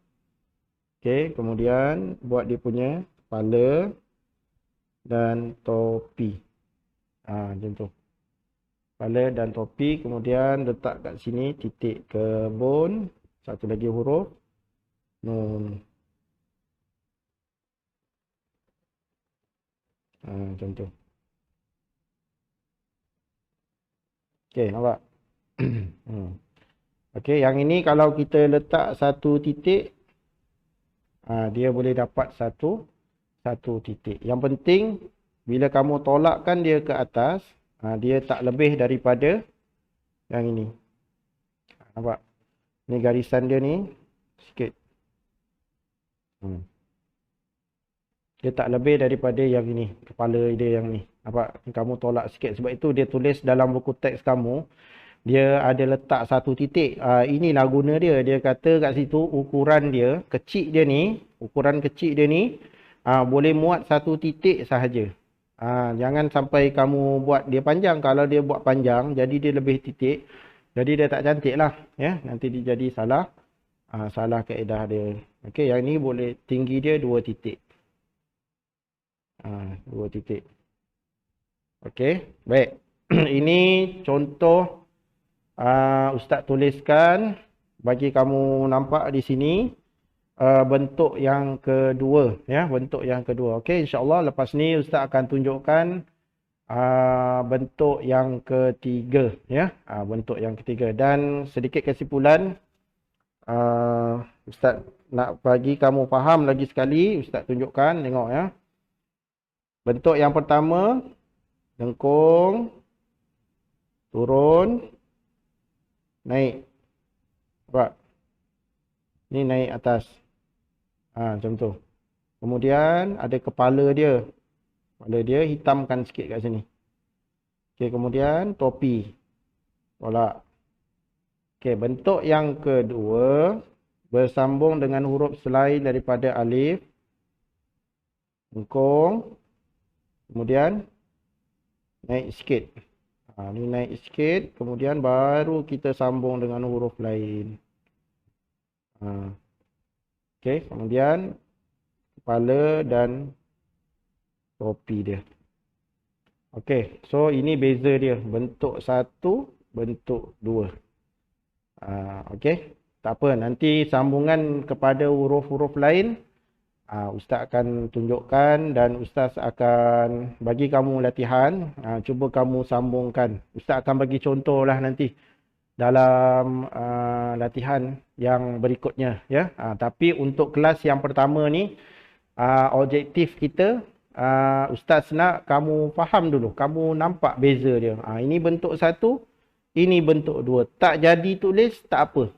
Okey, kemudian buat dia punya kepala dan topi. Macam tu. Kepala dan topi. Kemudian letak kat sini titik kebun. Satu lagi huruf nun. Macam tu. Okey, nampak? Okey, yang ini kalau kita letak satu titik, dia boleh dapat satu titik. Yang penting, bila kamu tolakkan dia ke atas, dia tak lebih daripada yang ini. Nampak? Ni garisan dia ni, sikit. Dia tak lebih daripada yang ini, kepala dia yang ni. Nampak? Kamu tolak sikit. Sebab itu dia tulis dalam buku teks kamu, dia ada letak satu titik. Inilah guna dia. Dia kata kat situ ukuran dia, kecil dia ni, ukuran kecil dia ni, boleh muat satu titik sahaja. Jangan sampai kamu buat dia panjang. Kalau dia buat panjang, jadi dia lebih titik. Jadi dia tak cantik lah. Ya? Nanti dia jadi salah. Salah kaedah dia. Okey, yang ni boleh tinggi dia 2 titik. 2 titik. Okey, baik. Ini contoh Ustaz tuliskan bagi kamu nampak di sini bentuk yang kedua, ya, bentuk yang kedua. Okey, insya-Allah lepas ni Ustaz akan tunjukkan bentuk yang ketiga, ya. Bentuk yang ketiga, dan sedikit kesimpulan, Ustaz nak bagi kamu faham lagi sekali, Ustaz tunjukkan, tengok ya. Bentuk yang pertama, lengkung, turun, naik. Nampak? Ni naik atas. Macam tu. Kemudian ada kepala dia. Kepala dia hitamkan sikit kat sini. Okey, kemudian topi. Tolak. Okey, bentuk yang kedua bersambung dengan huruf selain daripada alif. Lengkung. Kemudian naik sikit. Ni naik sikit, kemudian baru kita sambung dengan huruf lain. Okey, kemudian kepala dan topi dia. Okey, so ini beza dia. Bentuk 1, bentuk 2. Okey, tak apa. Nanti sambungan kepada huruf-huruf lain, Ustaz akan tunjukkan dan Ustaz akan bagi kamu latihan. Cuba kamu sambungkan. Ustaz akan bagi contoh lah nanti dalam latihan yang berikutnya, ya. Tapi untuk kelas yang pertama ni, objektif kita, Ustaz nak kamu faham dulu, kamu nampak beza dia. Ini bentuk 1, ini bentuk 2. Tak jadi tulis tak apa.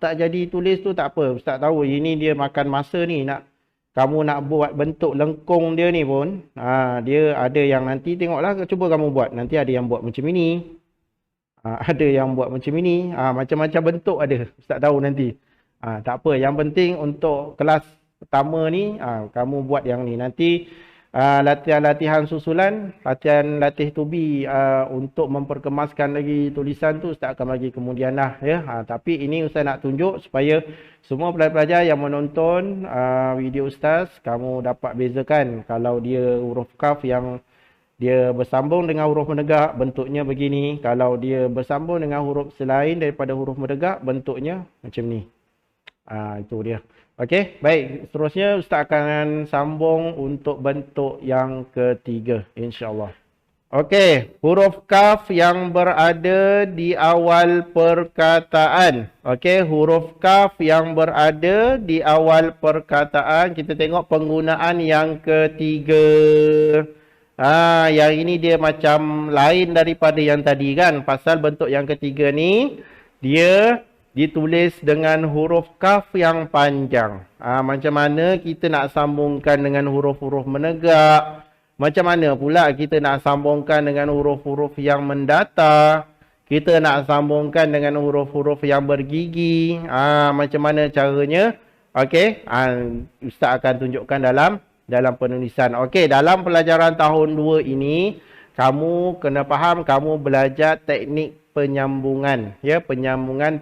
Tak jadi tulis tu tak apa. Ustaz tahu ini dia makan masa ni. Kamu nak buat bentuk lengkung dia ni pun, dia ada yang nanti tengoklah, cuba kamu buat. Nanti ada yang buat macam ini. Ada yang buat macam ini. Macam-macam bentuk ada. Ustaz tahu nanti. Tak apa. Yang penting untuk kelas pertama ni, kamu buat yang ni. Nanti latihan-latihan susulan, latih tubi untuk memperkemaskan lagi tulisan tu Ustaz akan bagi kemudian lah, ya. Tapi ini Ustaz nak tunjuk supaya semua pelajar-pelajar yang menonton video Ustaz, kamu dapat bezakan kalau dia huruf kaf yang dia bersambung dengan huruf menegak, bentuknya begini. Kalau dia bersambung dengan huruf selain daripada huruf menegak, bentuknya macam ni. Itu dia. Okey, baik. Seterusnya Ustaz akan sambung untuk bentuk yang ketiga, insya-Allah. Okey, huruf kaf yang berada di awal perkataan. Okey, huruf kaf yang berada di awal perkataan. Kita tengok penggunaan yang ketiga. Yang ini dia macam lain daripada yang tadi kan. Pasal bentuk yang ketiga ni, dia ditulis dengan huruf kaf yang panjang. Macam mana kita nak sambungkan dengan huruf-huruf menegak? Macam mana pula kita nak sambungkan dengan huruf-huruf yang mendatar? Kita nak sambungkan dengan huruf-huruf yang bergigi. Macam mana caranya? Okey, Ustaz akan tunjukkan dalam penulisan. Okey, dalam pelajaran tahun 2 ini, kamu kena faham, kamu belajar teknik penyambungan, ya, penyambungan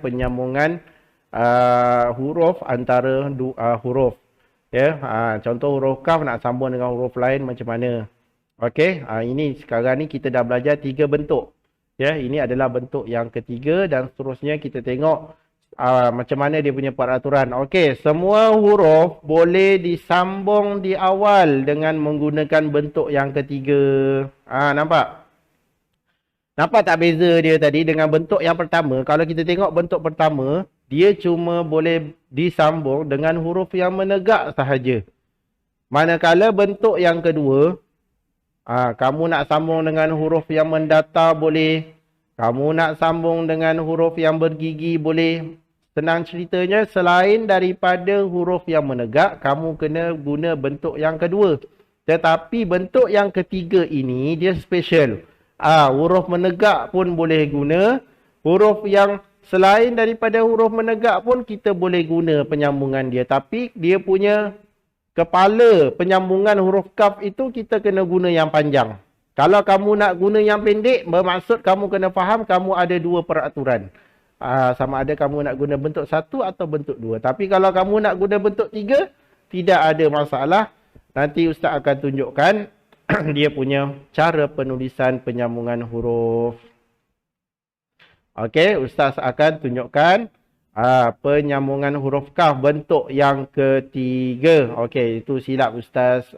huruf antara huruf, ya. Contoh huruf kaf nak sambung dengan huruf lain macam mana. Okey, ini sekarang ni kita dah belajar 3 bentuk, ya. Ini adalah bentuk yang ketiga dan seterusnya kita tengok Macam mana dia punya peraturan. Okey, semua huruf boleh disambung di awal dengan menggunakan bentuk yang ketiga. Nampak? Nampak tak beza dia tadi dengan bentuk yang pertama? Kalau kita tengok bentuk pertama, dia cuma boleh disambung dengan huruf yang menegak sahaja. Manakala bentuk yang kedua, kamu nak sambung dengan huruf yang mendatar boleh. Kamu nak sambung dengan huruf yang bergigi boleh. Senang ceritanya, selain daripada huruf yang menegak, kamu kena guna bentuk yang kedua. Tetapi bentuk yang ketiga ini, dia special. Huruf menegak pun boleh guna. Huruf yang selain daripada huruf menegak pun kita boleh guna penyambungan dia. Tapi dia punya kepala penyambungan huruf kaf itu kita kena guna yang panjang. Kalau kamu nak guna yang pendek, bermaksud kamu kena faham kamu ada dua peraturan. Sama ada kamu nak guna bentuk satu atau bentuk dua. Tapi kalau kamu nak guna bentuk tiga, tidak ada masalah. Nanti Ustaz akan tunjukkan dia punya cara penulisan penyambungan huruf. Okey, Ustaz akan tunjukkan penyambungan huruf kaf bentuk yang ketiga. Okey, itu silap Ustaz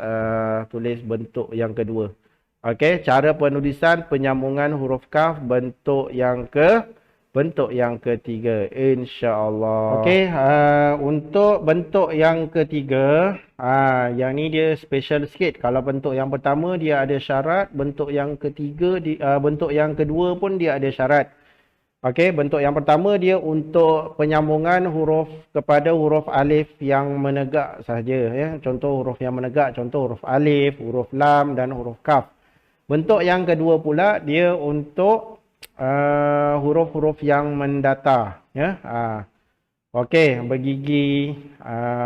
tulis bentuk yang kedua. Okey, cara penulisan penyambungan huruf kaf bentuk yang ketiga, insya-Allah. Okey, untuk bentuk yang ketiga, yang ni dia special sikit. Kalau bentuk yang pertama dia ada syarat, bentuk yang ketiga bentuk yang kedua pun dia ada syarat. Okey, bentuk yang pertama dia untuk penyambungan huruf kepada huruf alif yang menegak sahaja, ya. Contoh huruf yang menegak, contoh huruf alif, huruf lam dan huruf kaf. Bentuk yang kedua pula dia untuk huruf-huruf yang mendatar, ya. Okey, bergigi,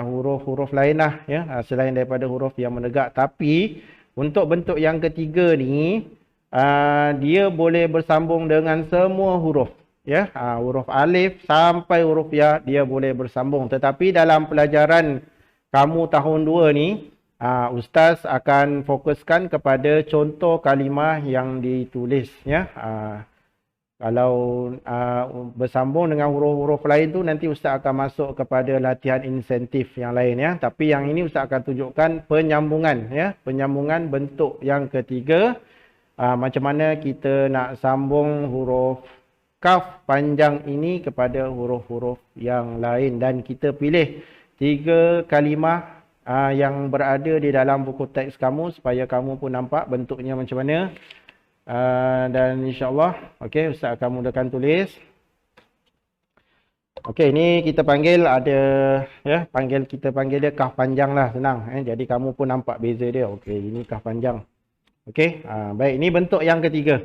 huruf-huruf lain lah, ya, selain daripada huruf yang menegak. Tapi untuk bentuk yang ketiga ni dia boleh bersambung dengan semua huruf, ya. Huruf alif sampai huruf ya dia boleh bersambung. Tetapi dalam pelajaran kamu tahun 2 ni, Ustaz akan fokuskan kepada contoh kalimah yang ditulis, ya. Kalau bersambung dengan huruf-huruf lain tu nanti Ustaz akan masuk kepada latihan insentif yang lain, ya. Tapi yang ini Ustaz akan tunjukkan penyambungan, ya. Penyambungan bentuk yang ketiga. Macam mana kita nak sambung huruf kaf panjang ini kepada huruf-huruf yang lain. Dan kita pilih 3 kalimah yang berada di dalam buku teks kamu supaya kamu pun nampak bentuknya macam mana. Dan insya-Allah, okey, Ustaz akan mudahkan tulis. Okey, ini kita panggil ada, ya, kita panggil dia kaf panjang lah, senang. Jadi kamu pun nampak beza dia. Okey, ini kaf panjang. Okey, baik, ini bentuk yang ketiga.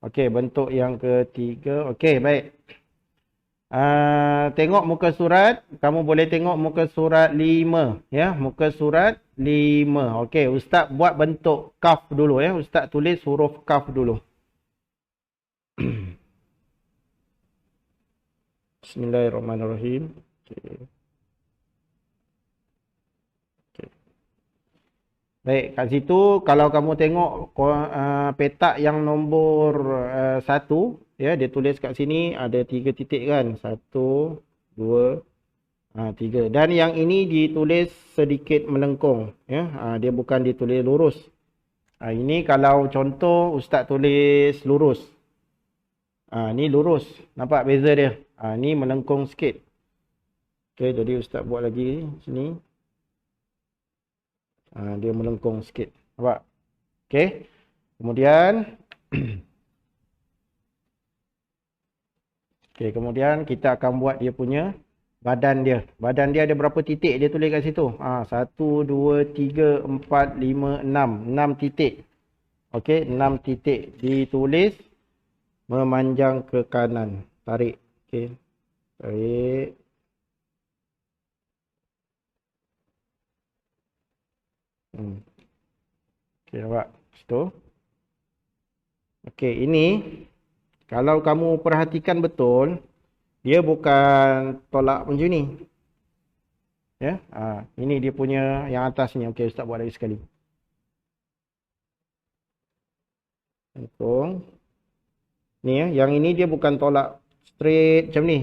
Okey, bentuk yang ketiga. Okey, baik. Tengok muka surat, kamu boleh tengok muka surat 5, ya, muka surat 5. Okey, Ustaz buat bentuk kaf dulu, ya. Ustaz tulis huruf kaf dulu. Bismillahirrahmanirrahim. Okay. Baik, kat situ kalau kamu tengok petak yang nombor 1, ya, dia tulis kat sini ada 3 titik kan. 1, 2, 3. Dan yang ini ditulis sedikit melengkung, ya. Dia bukan ditulis lurus. Ini kalau contoh Ustaz tulis lurus. Ni lurus. Nampak beza dia? Ni melengkung sikit. Okey, jadi Ustaz buat lagi sini. Dia melengkung sikit. Nampak? Okey. Kemudian okey, kemudian kita akan buat dia punya badan dia. Badan dia ada berapa titik dia tulis kat situ? 1, 2, 3, 4, 5, 6. 6 titik. Okey, 6 titik. Ditulis memanjang ke kanan. Tarik. Okey. Tarik. Okey, nampak situ. Okey, ini kalau kamu perhatikan betul, dia bukan tolak macam ni. Ya, ini dia punya yang atas ni. Okey, Ustaz buat lagi sekali. Ni, ya, yang ini dia bukan tolak straight macam ni.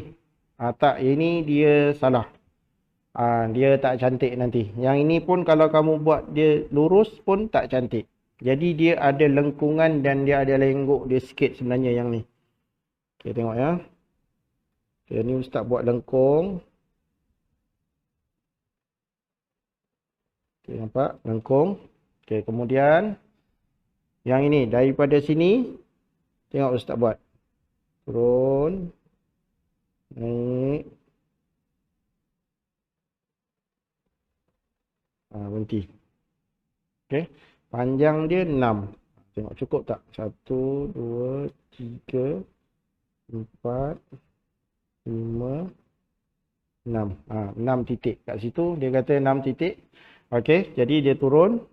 Tak, ini dia salah. Dia tak cantik nanti. Yang ini pun kalau kamu buat dia lurus pun tak cantik. Jadi dia ada lengkungan dan dia ada lenggok dia sikit sebenarnya yang ni. Okey, tengok ya. Okey, ni ustaz buat lengkung. Okey, nampak? Lengkung. Okey, kemudian yang ini daripada sini tengok ustaz buat. Turun. Naik. Berhenti. Okey. Panjang dia 6. Tengok cukup tak? 1, 2, 3, 4, 5, 6. 6 titik. Kat situ dia kata 6 titik. Okey. Jadi dia turun.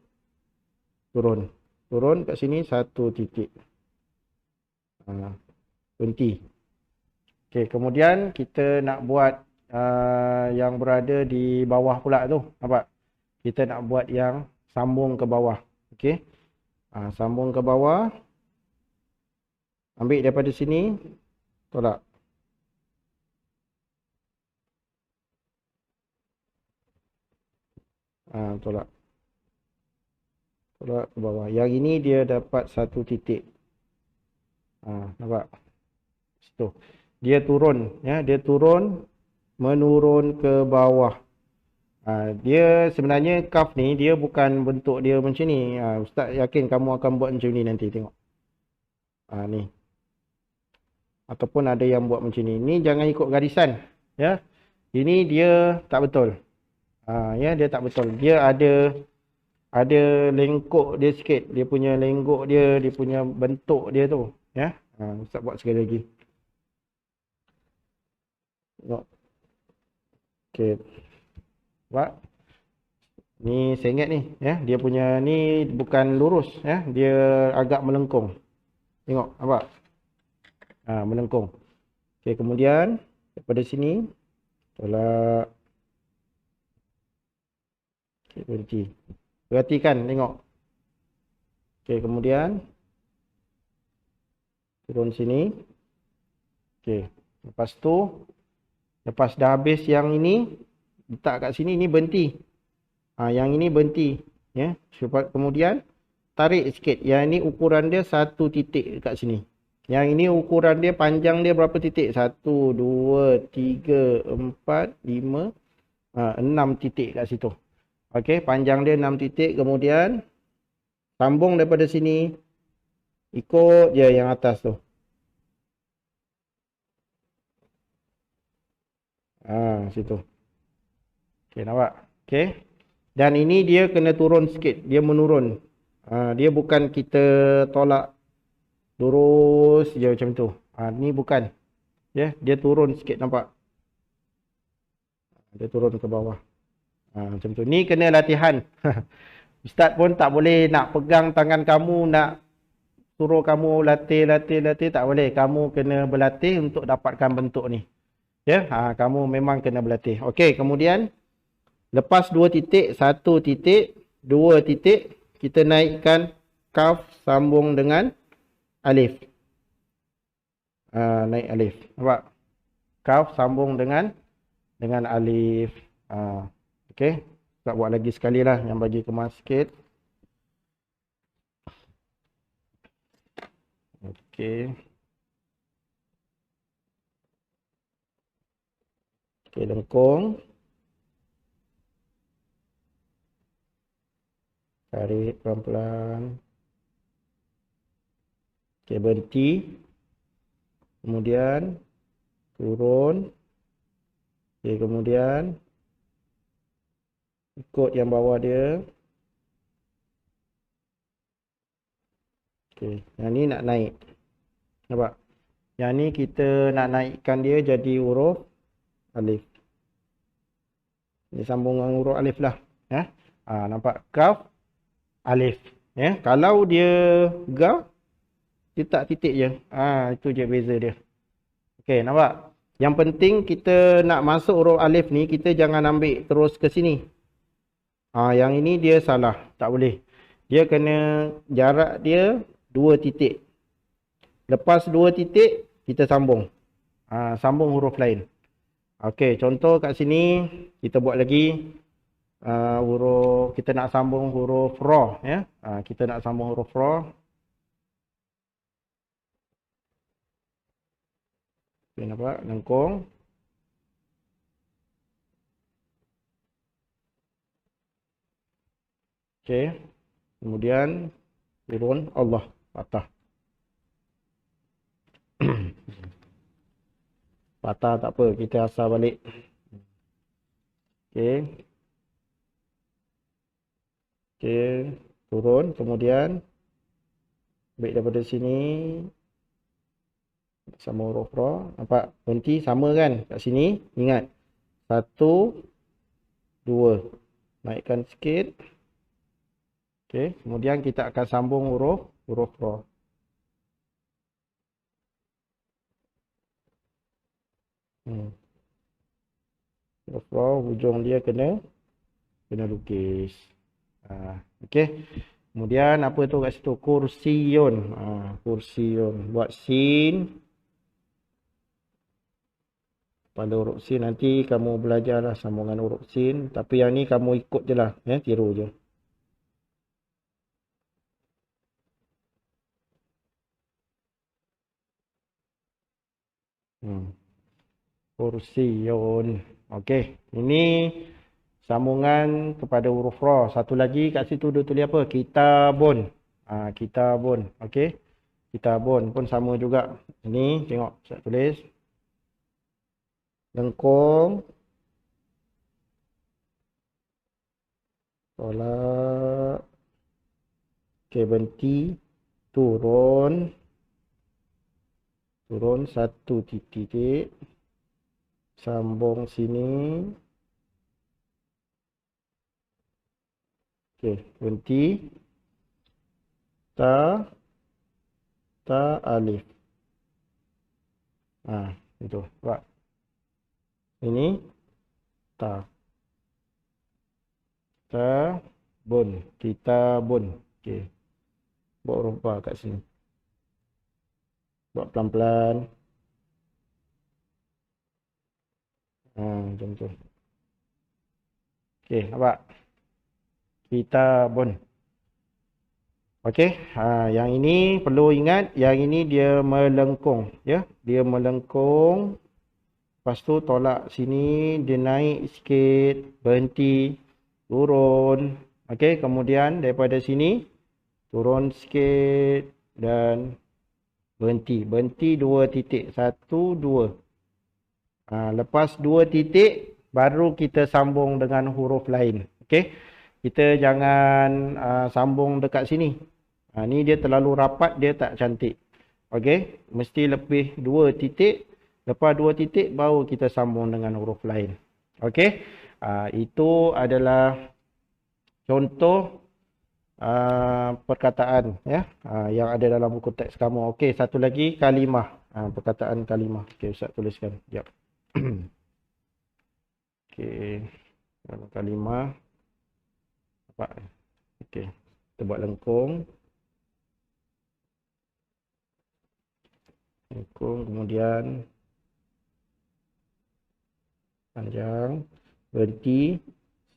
Turun. Turun kat sini 1 titik. Berhenti. Okey. Kemudian kita nak buat yang berada di bawah pula tu. Nampak? Kita nak buat yang sambung ke bawah. Okey. Sambung ke bawah. Ambil daripada sini. Tolak. Tolak. Tolak ke bawah. Yang ini dia dapat 1 titik. Nampak? Situ. Dia turun. Ya, dia turun. Menurun ke bawah. Dia sebenarnya cuff ni dia bukan bentuk dia macam ni. Ustaz yakin kamu akan buat macam ni nanti, tengok. Ni. Ataupun ada yang buat macam ni. Ni jangan ikut garisan, ya. Ini dia tak betul. Ya, dia tak betul. Dia ada lengkok dia sikit. Dia punya lenggok dia punya bentuk dia tu, ya. Ustaz buat sekali lagi. Tengok. Okey. Nampak? Ni sengit ni, ya. Dia punya ni bukan lurus, ya. Dia agak melengkung. Tengok, nampak? Melengkung. Okey, kemudian daripada sini tolak. Okey, berhenti. Perhatikan, tengok. Okey, kemudian turun sini. Okey, lepas tu lepas dah habis yang ini, letak kat sini, ni berhenti. Yang ini berhenti, ya. Kemudian tarik sikit. Yang ini ukuran dia 1 titik kat sini. Yang ini ukuran dia panjang dia berapa titik? 1, 2, 3, 4, 5, 6 titik kat situ. Okey, panjang dia 6 titik. Kemudian sambung daripada sini. Ikut je yang atas tu. Situ. Okey, nampak? Okey. Dan ini dia kena turun sikit. Dia menurun. Dia bukan kita tolak lurus je macam tu. Ni bukan. Ya, dia turun sikit, nampak? Dia turun ke bawah. Macam tu. Ni kena latihan. Ustaz pun tak boleh nak pegang tangan kamu, nak suruh kamu latih, tak boleh. Kamu kena berlatih untuk dapatkan bentuk ni. Ya, kamu memang kena berlatih. Okey, kemudian lepas 2 titik, 1 titik, 2 titik, kita naikkan kaf sambung dengan alif. Naik alif. Nampak? Kaf sambung dengan alif. Okey. Tak buat lagi sekali lah yang bagi kemas sikit. Okey. Okey, lengkung. Tarik pelan-pelan. Okey, berhenti. Kemudian turun. Okey, kemudian ikut yang bawah dia. Okey, yang ni nak naik. Nampak? Yang ni kita nak naikkan dia jadi huruf alif. Ini sambung dengan huruf alif lah, ya. Nampak? Kaf alif, ya. Kalau dia ga, dia tak titik je. Itu je beza dia. Okey, nampak? Yang penting kita nak masuk huruf alif ni, kita jangan ambil terus ke sini. Yang ini dia salah, tak boleh. Dia kena jarak dia 2 titik. Lepas 2 titik kita sambung. Sambung huruf lain. Okey, contoh kat sini kita buat lagi huruf, kita nak sambung huruf ra ya. Kita nak sambung huruf ra. Okey, nampak lengkung. Okey. Kemudian turun Allah patah. Patah tak apa, kita asal balik. Okey. Okey, turun kemudian ambil daripada sini sama huruf ra, nampak berhenti sama kan kat sini. Ingat 1 2. Naikkan sikit. Okey, kemudian kita akan sambung huruf ra. Huruf ra hujung dia kena lukis. Okey. Kemudian apa tu kat situ? Kursiun. Kursiun. Buat sin. Pada huruf sin nanti kamu belajarlah sambungan huruf sin. Tapi yang ni kamu ikut je lah. Ya, tiru je. Kursiun. Okey. Ini sambungan kepada huruf ra. Satu lagi kat situ dia tulis apa? Kitabun. Kitabun. Okey. Kitabun pun sama juga. Ini tengok saya tulis. Lengkung. Tolak. Okey, berhenti. Turun. Turun 1 titik. Sambung sini. Okey, berhenti. Ta alif. Itu. Buat. Ini ta. Bun. Kitabun. Okey. Buat huruf ba kat sini. Buat pelan-pelan. Macam tu. Okey, nampak? Kitabun. Okey, yang ini perlu ingat, yang ini dia melengkung, ya. Dia melengkung. Lepas tu tolak sini, dia naik sikit, berhenti, turun. Okey, kemudian daripada sini turun sikit dan berhenti. Berhenti 2 titik. 1 2. Lepas 2 titik baru kita sambung dengan huruf lain. Okey. Kita jangan sambung dekat sini. Ni dia terlalu rapat, dia tak cantik. Okey, mesti lebih 2 titik. Lepas 2 titik baru kita sambung dengan huruf lain. Okey. Itu adalah contoh perkataan ya, yang ada dalam buku teks kamu. Okey, satu lagi kalimah. Perkataan kalimah. Okey, Ustaz tuliskan. Jap. Okey. Kalimah. Okey. Kita buat lengkung. Lengkung, kemudian panjang, berhenti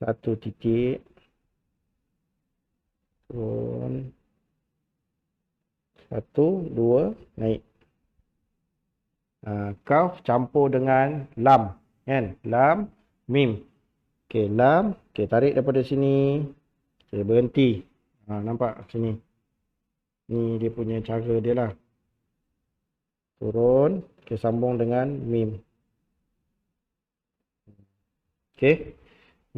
1 titik. Turun 1 2, naik. Kaf campur dengan lam, kan? Lam, mim. Okey, lam. Okey, tarik daripada sini. Okey, berhenti. Nampak sini. Ni dia punya cara dia lah. Turun. Okey, sambung dengan mim. Okey.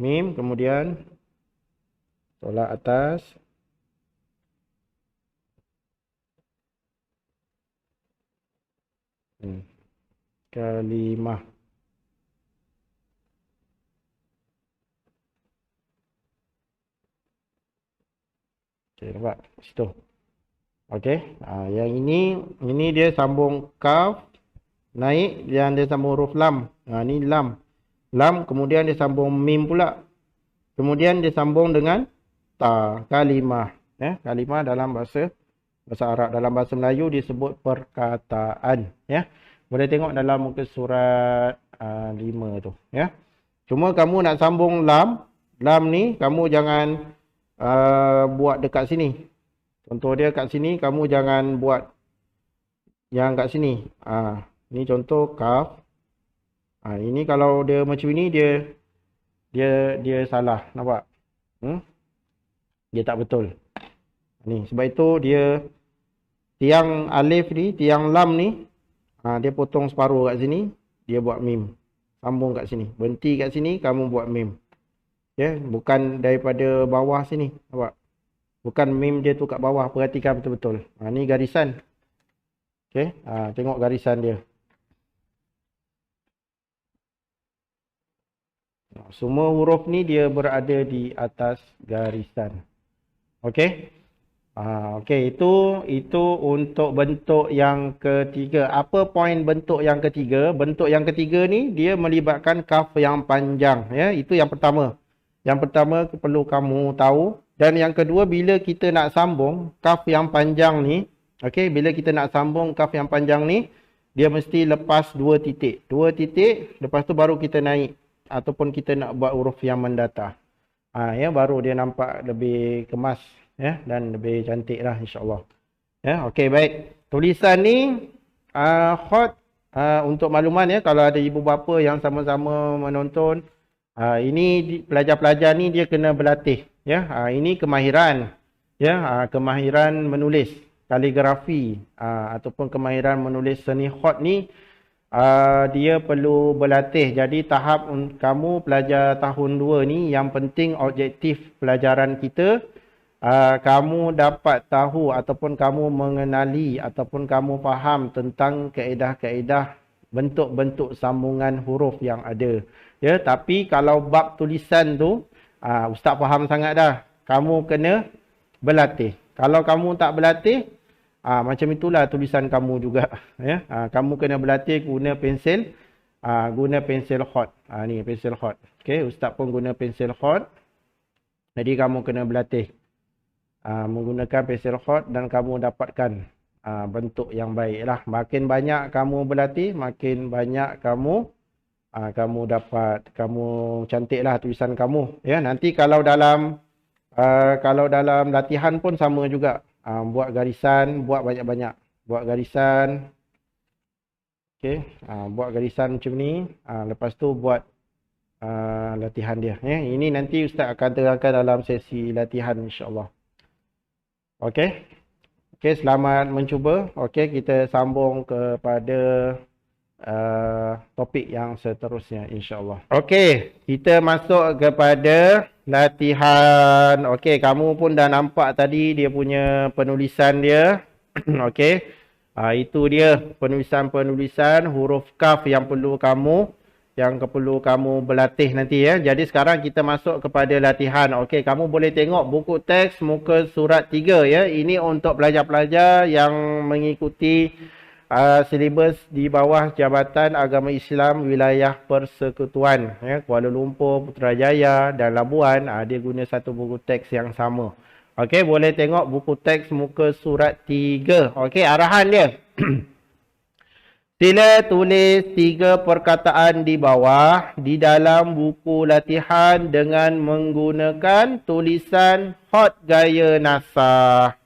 Mim, kemudian tolak atas. Kalimah. Okey, nampak situ. Okey, yang ini dia sambung kaf naik dan dia sambung huruf lam. Ni lam. Lam, kemudian dia sambung mim pula. Kemudian dia sambung dengan ta, kalimah. Kalimah dalam bahasa Arab, dalam bahasa Melayu disebut perkataan, ya. Boleh tengok dalam muka surat 5 tu ya. Cuma kamu nak sambung lam, lam ni kamu jangan buat dekat sini. Contoh dia kat sini, kamu jangan buat yang kat sini. Ni contoh kaf. Ini kalau dia macam ini dia salah, nampak? Dia tak betul. Ni sebab itu dia tiang alif ni, tiang lam ni, dia potong separuh kat sini, dia buat mim. Sambung kat sini. Berhenti kat sini, kamu buat mim. Ya, bukan daripada bawah sini, nampak? Bukan mim dia tu kat bawah, perhatikan betul-betul. Ni garisan. Okey, tengok garisan dia. Semua huruf ni dia berada di atas garisan. Okey. Okey, itu untuk bentuk yang ketiga. Apa poin bentuk yang ketiga? Bentuk yang ketiga ni dia melibatkan kaf yang panjang, ya. Itu yang pertama. Yang pertama perlu kamu tahu, dan yang kedua bila kita nak sambung kaf yang panjang ni, okey, bila kita nak sambung kaf yang panjang ni, dia mesti lepas 2 titik. 2 titik, lepas tu baru kita naik ataupun kita nak buat huruf yang mendatar. Ya, baru dia nampak lebih kemas, ya, dan lebih cantik lah insya-Allah. Ya, okey, baik. Tulisan ni khot untuk makluman, ya, kalau ada ibu bapa yang sama-sama menonton, ini pelajar-pelajar ni dia kena berlatih, ya. Ini kemahiran, ya, kemahiran menulis kaligrafi ataupun kemahiran menulis seni khot ni dia perlu berlatih. Jadi tahap kamu pelajar tahun 2 ni, yang penting objektif pelajaran kita, kamu dapat tahu ataupun kamu mengenali ataupun kamu faham tentang kaedah-kaedah bentuk-bentuk sambungan huruf yang ada. Ya, tapi kalau bab tulisan tu, ustaz faham sangat dah. Kamu kena berlatih. Kalau kamu tak berlatih, macam itulah tulisan kamu juga, ya. Kamu kena berlatih guna pensil, khot. Ni pensil khot. Okey, ustaz pun guna pensil khot. Jadi kamu kena berlatih menggunakan pensil khot dan kamu dapatkan bentuk yang baiklah. Makin banyak kamu berlatih, makin banyak kamu kamu cantiklah tulisan kamu, ya. Nanti kalau dalam latihan pun sama juga. Buat garisan, buat banyak-banyak. Buat garisan. Okey, buat garisan macam ni. Lepas tu buat latihan dia, ya. Ini nanti ustaz akan terangkan dalam sesi latihan insya-Allah. Okey. Okey, selamat mencuba. Okey, kita sambung kepada topik yang seterusnya insya-Allah. Okey, kita masuk kepada latihan. Okey, kamu pun dah nampak tadi dia punya penulisan dia. Okey. Itu dia penulisan huruf kaf yang perlu kamu berlatih nanti, ya. Jadi sekarang kita masuk kepada latihan. Okey, kamu boleh tengok buku teks muka surat 3, ya. Ini untuk pelajar-pelajar yang mengikuti silibus di bawah Jabatan Agama Islam Wilayah Persekutuan, ya, Kuala Lumpur, Putrajaya dan Labuan. Dia guna satu buku teks yang sama. Okey, boleh tengok buku teks muka surat 3. Okey, arahan dia. Sila tulis 3 perkataan di bawah di dalam buku latihan dengan menggunakan tulisan khot gaya nasah.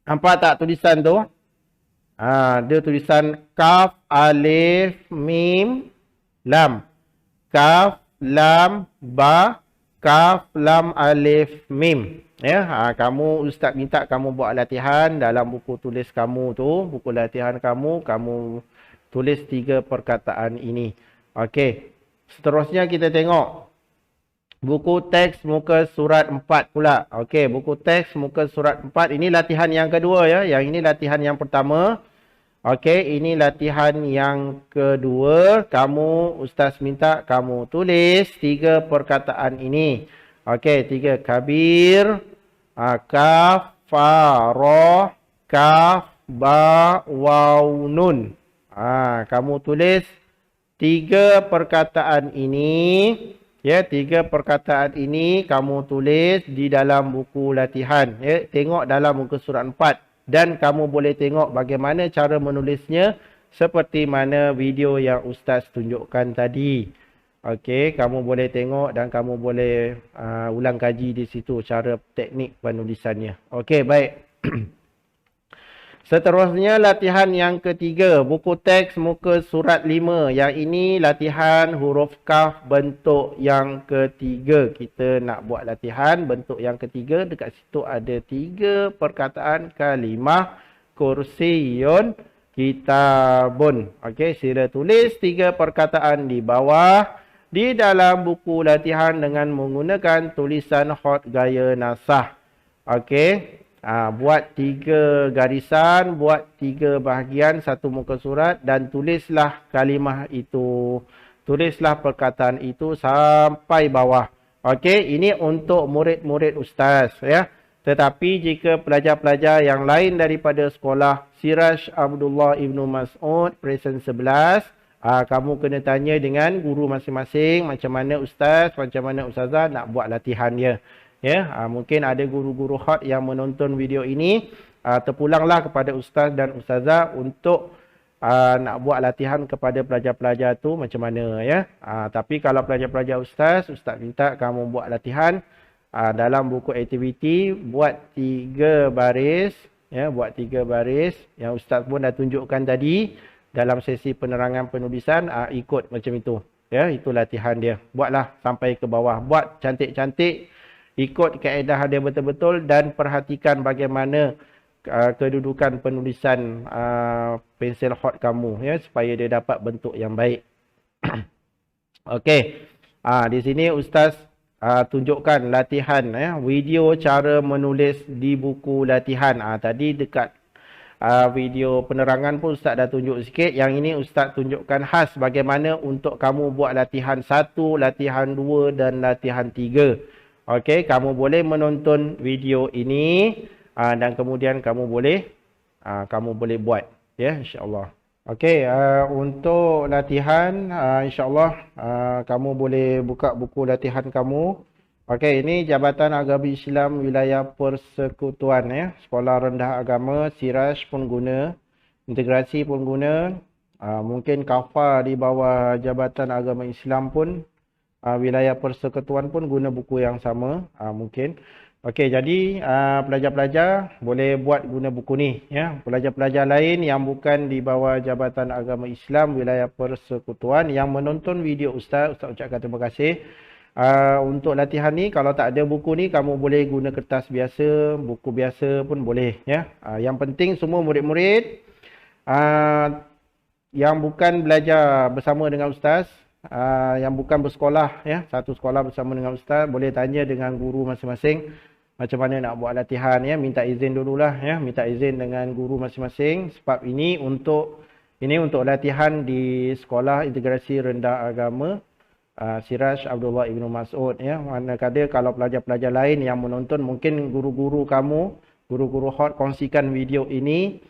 Nampak tak tulisan tu? Dia tulisan kaf, alif, mim, lam. Kaf, lam, ba, kaf, lam, alif, mim. Ya, kamu, ustaz minta kamu buat latihan dalam buku tulis kamu tu, buku latihan kamu tulis 3 perkataan ini. Okey. Seterusnya kita tengok buku teks muka surat 4 pula. Okey, buku teks muka surat 4 ini latihan yang kedua, ya. Yang ini latihan yang pertama. Okey, ini latihan yang kedua. Ustaz minta kamu tulis 3 perkataan ini. Okey, 3. Kabir, kaf, fa, ra, kaf, ba, waw, nun. Kamu tulis 3 perkataan ini. Ya, 3 perkataan ini kamu tulis di dalam buku latihan. Ya, tengok dalam muka surat 4. Dan kamu boleh tengok bagaimana cara menulisnya seperti mana video yang Ustaz tunjukkan tadi. Okey, kamu boleh tengok dan kamu boleh ulang kaji di situ cara teknik penulisannya. Okey, baik. Seterusnya latihan yang ketiga, buku teks muka surat 5. Yang ini latihan huruf kaf bentuk yang ketiga. Kita nak buat latihan bentuk yang ketiga. Dekat situ ada 3 perkataan kalimah kursiyun kitabun. Okey, sila tulis 3 perkataan di bawah di dalam buku latihan dengan menggunakan tulisan hot gaya nasah. Okey. Buat 3 garisan, buat 3 bahagian satu muka surat dan tulislah kalimah itu. Tulislah perkataan itu sampai bawah. Okey, ini untuk murid-murid ustaz ya. Tetapi jika pelajar-pelajar yang lain daripada sekolah Siraj Abdullah Ibnu Mas'ud Present 11, kamu kena tanya dengan guru masing-masing macam mana ustaz, macam mana ustazah nak buat latihan dia. Ya, mungkin ada guru-guru hot yang menonton video ini, terpulanglah kepada ustaz dan ustazah untuk nak buat latihan kepada pelajar-pelajar tu macam mana ya. Tapi kalau pelajar-pelajar ustaz minta kamu buat latihan dalam buku aktiviti, buat 3 baris ya, buat 3 baris yang ustaz pun dah tunjukkan tadi dalam sesi penerangan penulisan, ikut macam itu ya. Itu latihan dia. Buatlah sampai ke bawah, buat cantik-cantik, ikut kaedah dia betul-betul dan perhatikan bagaimana kedudukan penulisan pensel hot kamu ya, supaya dia dapat bentuk yang baik. Okey. Di sini ustaz tunjukkan latihan ya, video cara menulis di buku latihan. Tadi dekat video penerangan pun ustaz dah tunjuk sikit. Yang ini ustaz tunjukkan khas bagaimana untuk kamu buat latihan 1, latihan 2 dan latihan 3. Okey, kamu boleh menonton video ini dan kemudian kamu boleh buat ya, insya-Allah. Okey, untuk latihan insya-Allah kamu boleh buka buku latihan kamu. Okey, ini Jabatan Agama Islam Wilayah Persekutuan ya. Sekolah Rendah Agama Siraj pun guna, integrasi pun guna. Mungkin Kafa di bawah Jabatan Agama Islam pun, Wilayah Persekutuan pun guna buku yang sama mungkin. Okey, jadi pelajar-pelajar boleh buat guna buku ni ya. Pelajar-pelajar lain yang bukan di bawah Jabatan Agama Islam Wilayah Persekutuan yang menonton video ustaz ucapkan terima kasih. Untuk latihan ni, kalau tak ada buku ni, kamu boleh guna kertas biasa, buku biasa pun boleh ya. Yang penting semua murid-murid yang bukan belajar bersama dengan ustaz, yang bukan bersekolah ya, satu sekolah bersama dengan ustaz, boleh tanya dengan guru masing-masing macam mana nak buat latihan ya. Minta izin dululah ya, minta izin dengan guru masing-masing, sebab ini untuk latihan di Sekolah Integrasi Rendah Agama Siraj Abdullah Ibnu Mas'ud ya. Manakala kalau pelajar-pelajar lain yang menonton, mungkin guru-guru kamu, guru-guru hot kongsikan video ini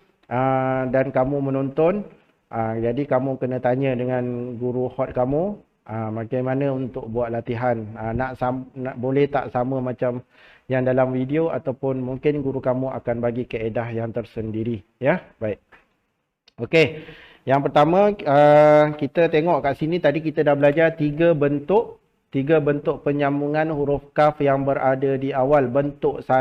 dan kamu menonton, jadi kamu kena tanya dengan guru hot kamu bagaimana untuk buat latihan. Nak boleh tak sama macam yang dalam video, ataupun mungkin guru kamu akan bagi kaedah yang tersendiri ya. Baik. Okey. Yang pertama, kita tengok kat sini tadi kita dah belajar 3 bentuk penyambungan huruf kaf yang berada di awal. Bentuk 1,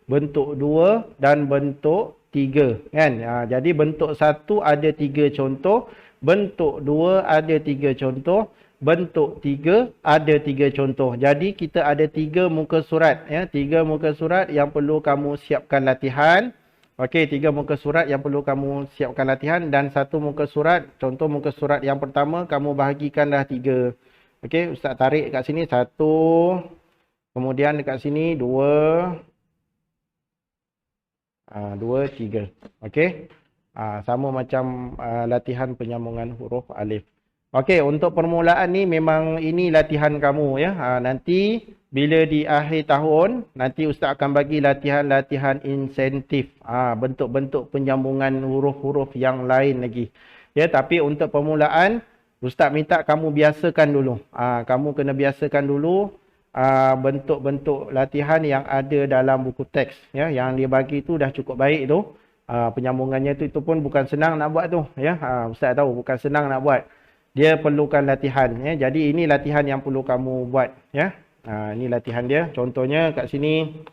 bentuk 2 dan bentuk 3 kan. Jadi bentuk 1 ada 3 contoh, bentuk 2 ada 3 contoh, bentuk 3 ada 3 contoh. Jadi kita ada 3 muka surat ya, 3 muka surat yang perlu kamu siapkan latihan. Okey, 3 muka surat yang perlu kamu siapkan latihan, dan 1 muka surat, contoh muka surat yang pertama kamu bahagikan dah 3. Okey, ustaz tarik kat sini 1, kemudian dekat sini 2, 3. Okey. Sama macam latihan penyambungan huruf alif. Okey, untuk permulaan ni memang ini latihan kamu ya. Nanti bila di akhir tahun, nanti ustaz akan bagi latihan-latihan insentif. Bentuk-bentuk penyambungan huruf-huruf yang lain lagi. Ya, tapi untuk permulaan, ustaz minta kamu biasakan dulu. Kamu kena biasakan dulu bentuk-bentuk latihan yang ada dalam buku teks. Ya, yang dia bagi tu dah cukup baik tu. Penyambungannya itu pun bukan senang nak buat tu, ya. Ustaz tahu bukan senang nak buat. Dia perlukan latihan, ya. Jadi ini latihan yang perlu kamu buat, ya. Ini latihan dia. Contohnya kat sini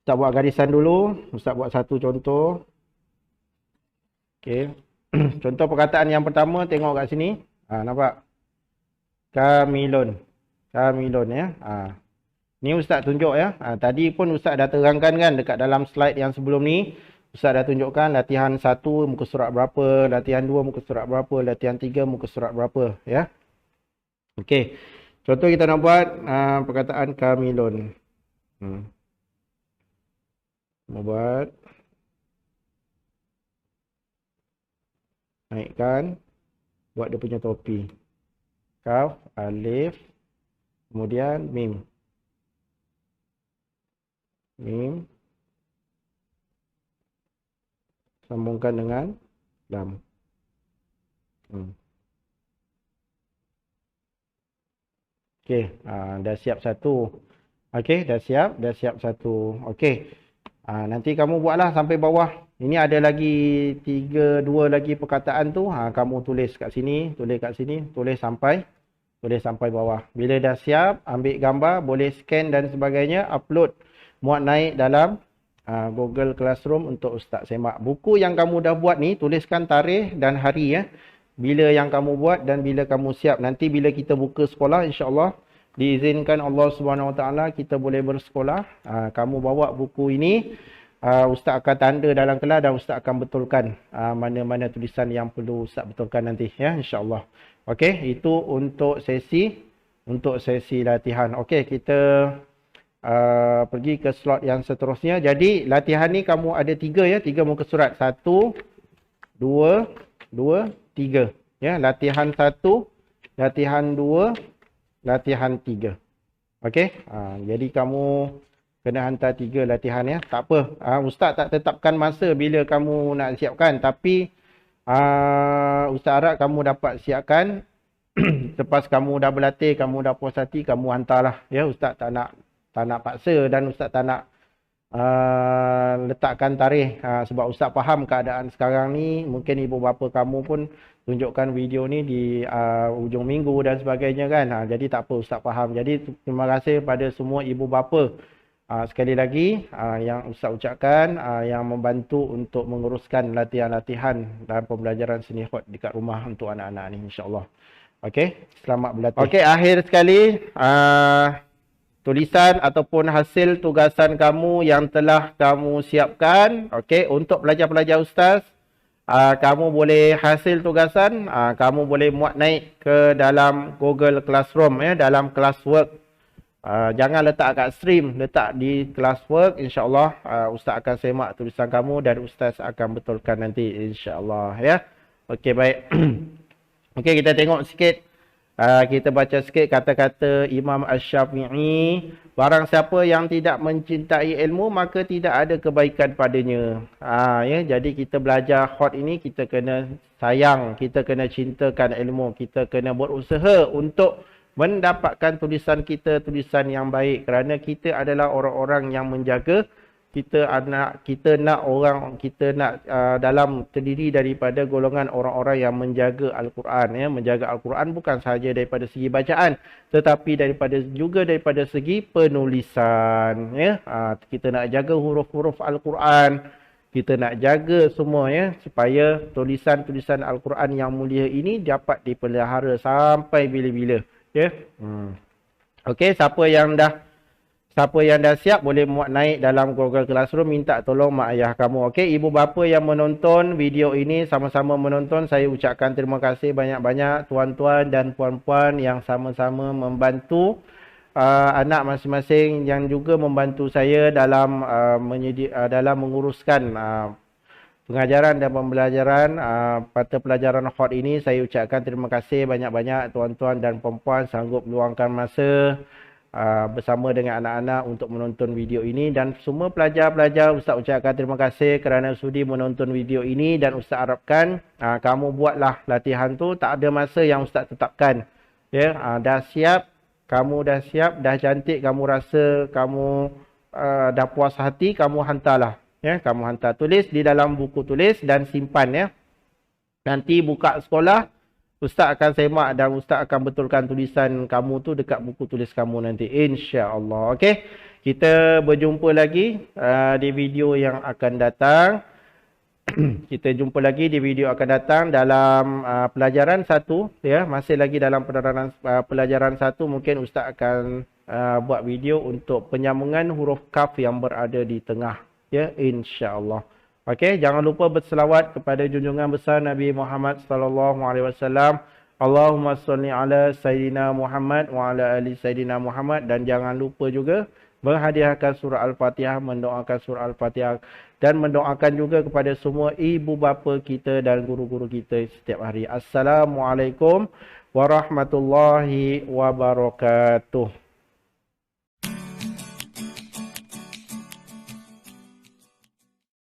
Ustaz buat garisan dulu. Ustaz buat satu contoh. Okey. Contoh perkataan yang pertama tengok kat sini. Nampak? Kamilun. Kamilun, ya. Ni Ustaz tunjuk, ya. Tadi pun Ustaz dah terangkan kan dekat dalam slide yang sebelum ni. Ustaz dah tunjukkan latihan 1 muka surat berapa, latihan 2 muka surat berapa, latihan 3 muka surat berapa, ya. Okey. Contoh kita nak buat perkataan kamilun. Mau buat. Naikkan. Buat dia punya topi. Kaf, alif, kemudian mim. Mim. Sambungkan dengan lam. Okey, dah siap satu. Okey, dah siap satu. Okey. Nanti kamu buatlah sampai bawah. Ini ada lagi 2 lagi perkataan tu. Kamu tulis kat sini, tulis kat sini, tulis sampai bawah. Bila dah siap, ambil gambar, boleh scan dan sebagainya, upload, muat naik dalam Google Classroom untuk Ustaz semak. Buku yang kamu dah buat ni, tuliskan tarikh dan hari, ya. Bila yang kamu buat dan bila kamu siap. Nanti bila kita buka sekolah, insya-Allah diizinkan Allah Subhanahu Wa Taala kita boleh bersekolah. Kamu bawa buku ini, Ustaz akan tanda dalam kelas dan Ustaz akan betulkan mana-mana tulisan yang perlu Ustaz betulkan nanti, ya, insya-Allah. Okey, itu untuk sesi latihan. Okey, kita pergi ke slot yang seterusnya. Jadi latihan ni kamu ada 3, ya, 3 muka surat. 1, 2, 3. Ya, latihan 1, latihan 2, latihan 3. Okey. Jadi kamu kena hantar 3 latihan, ya. Tak apa. Ustaz tak tetapkan masa bila kamu nak siapkan, tapi Ustaz harap kamu dapat siapkan. Lepas kamu dah berlatih, kamu dah puas hati, kamu hantarlah, ya. Ustaz tak nak paksa dan Ustaz tak nak letakkan tarikh, sebab Ustaz faham keadaan sekarang ni. Mungkin ibu bapa kamu pun tunjukkan video ni di hujung minggu dan sebagainya kan. Jadi tak apa, Ustaz faham. Jadi terima kasih pada semua ibu bapa sekali lagi yang Ustaz ucapkan, yang membantu untuk menguruskan latihan-latihan dalam pembelajaran seni khot dekat rumah untuk anak-anak ni, insya-Allah. Okey, selamat berlatih. Okey, akhir sekali tulisan ataupun hasil tugasan kamu yang telah kamu siapkan. Okey, untuk pelajar-pelajar ustaz, kamu boleh hasil tugasan, kamu boleh muat naik ke dalam Google Classroom, ya, dalam classwork. Jangan letak kat stream, letak di classwork. InsyaAllah ustaz akan semak tulisan kamu dan ustaz akan betulkan nanti, insyaAllah, ya. Okey, baik. Okey, kita tengok sikit. Kita baca sikit kata-kata Imam Asy-Syafi'i. Barang siapa yang tidak mencintai ilmu, maka tidak ada kebaikan padanya. Ya, jadi kita belajar khot ini, kita kena sayang, kita kena cintakan ilmu, kita kena berusaha untuk mendapatkan tulisan kita, tulisan yang baik. Kerana kita adalah orang-orang yang menjaga. Kita nak dalam terdiri daripada golongan orang-orang yang menjaga Al-Quran, ya. Menjaga Al-Quran bukan sahaja daripada segi bacaan, tetapi juga daripada segi penulisan, ya. Kita nak jaga huruf-huruf Al-Quran, kita nak jaga semua, ya, supaya tulisan-tulisan Al-Quran yang mulia ini dapat dipelihara sampai bila-bila, ya. Okey, siapa yang dah siap boleh muat naik dalam Google Classroom, minta tolong mak ayah kamu. Okey, ibu bapa yang menonton video ini, sama-sama menonton, saya ucapkan terima kasih banyak-banyak tuan-tuan dan puan-puan yang sama-sama membantu anak masing-masing, yang juga membantu saya dalam menguruskan pengajaran dan pembelajaran pada pelajaran khot ini. Saya ucapkan terima kasih banyak-banyak tuan-tuan dan puan-puan sanggup luangkan masa bersama dengan anak-anak untuk menonton video ini. Dan semua pelajar-pelajar, Ustaz ucapkan terima kasih kerana sudi menonton video ini. Dan Ustaz harapkan kamu buatlah latihan tu, tak ada masa yang Ustaz tetapkan, ya. Dah siap, kamu dah siap, dah cantik, kamu rasa kamu dah puas hati, kamu hantarlah, Ya, kamu hantar tulis di dalam buku tulis dan simpan ya. Nanti buka sekolah, ustaz akan semak dan ustaz akan betulkan tulisan kamu tu dekat buku tulis kamu nanti, insya-Allah. Okey. Kita berjumpa lagi di video yang akan datang. Kita jumpa lagi di video akan datang dalam pelajaran 1 ya, masih lagi dalam pelajaran 1. Mungkin ustaz akan buat video untuk penyambungan huruf kaf yang berada di tengah ya, insya-Allah. Okey, jangan lupa berselawat kepada junjungan besar Nabi Muhammad sallallahu alaihi wasallam. Allahumma shalli ala sayidina Muhammad wa ala ali sayidina Muhammad, dan jangan lupa juga menghadiahkan surah Al-Fatihah, mendoakan surah Al-Fatihah, dan mendoakan juga kepada semua ibu bapa kita dan guru-guru kita setiap hari. Assalamualaikum warahmatullahi wabarakatuh.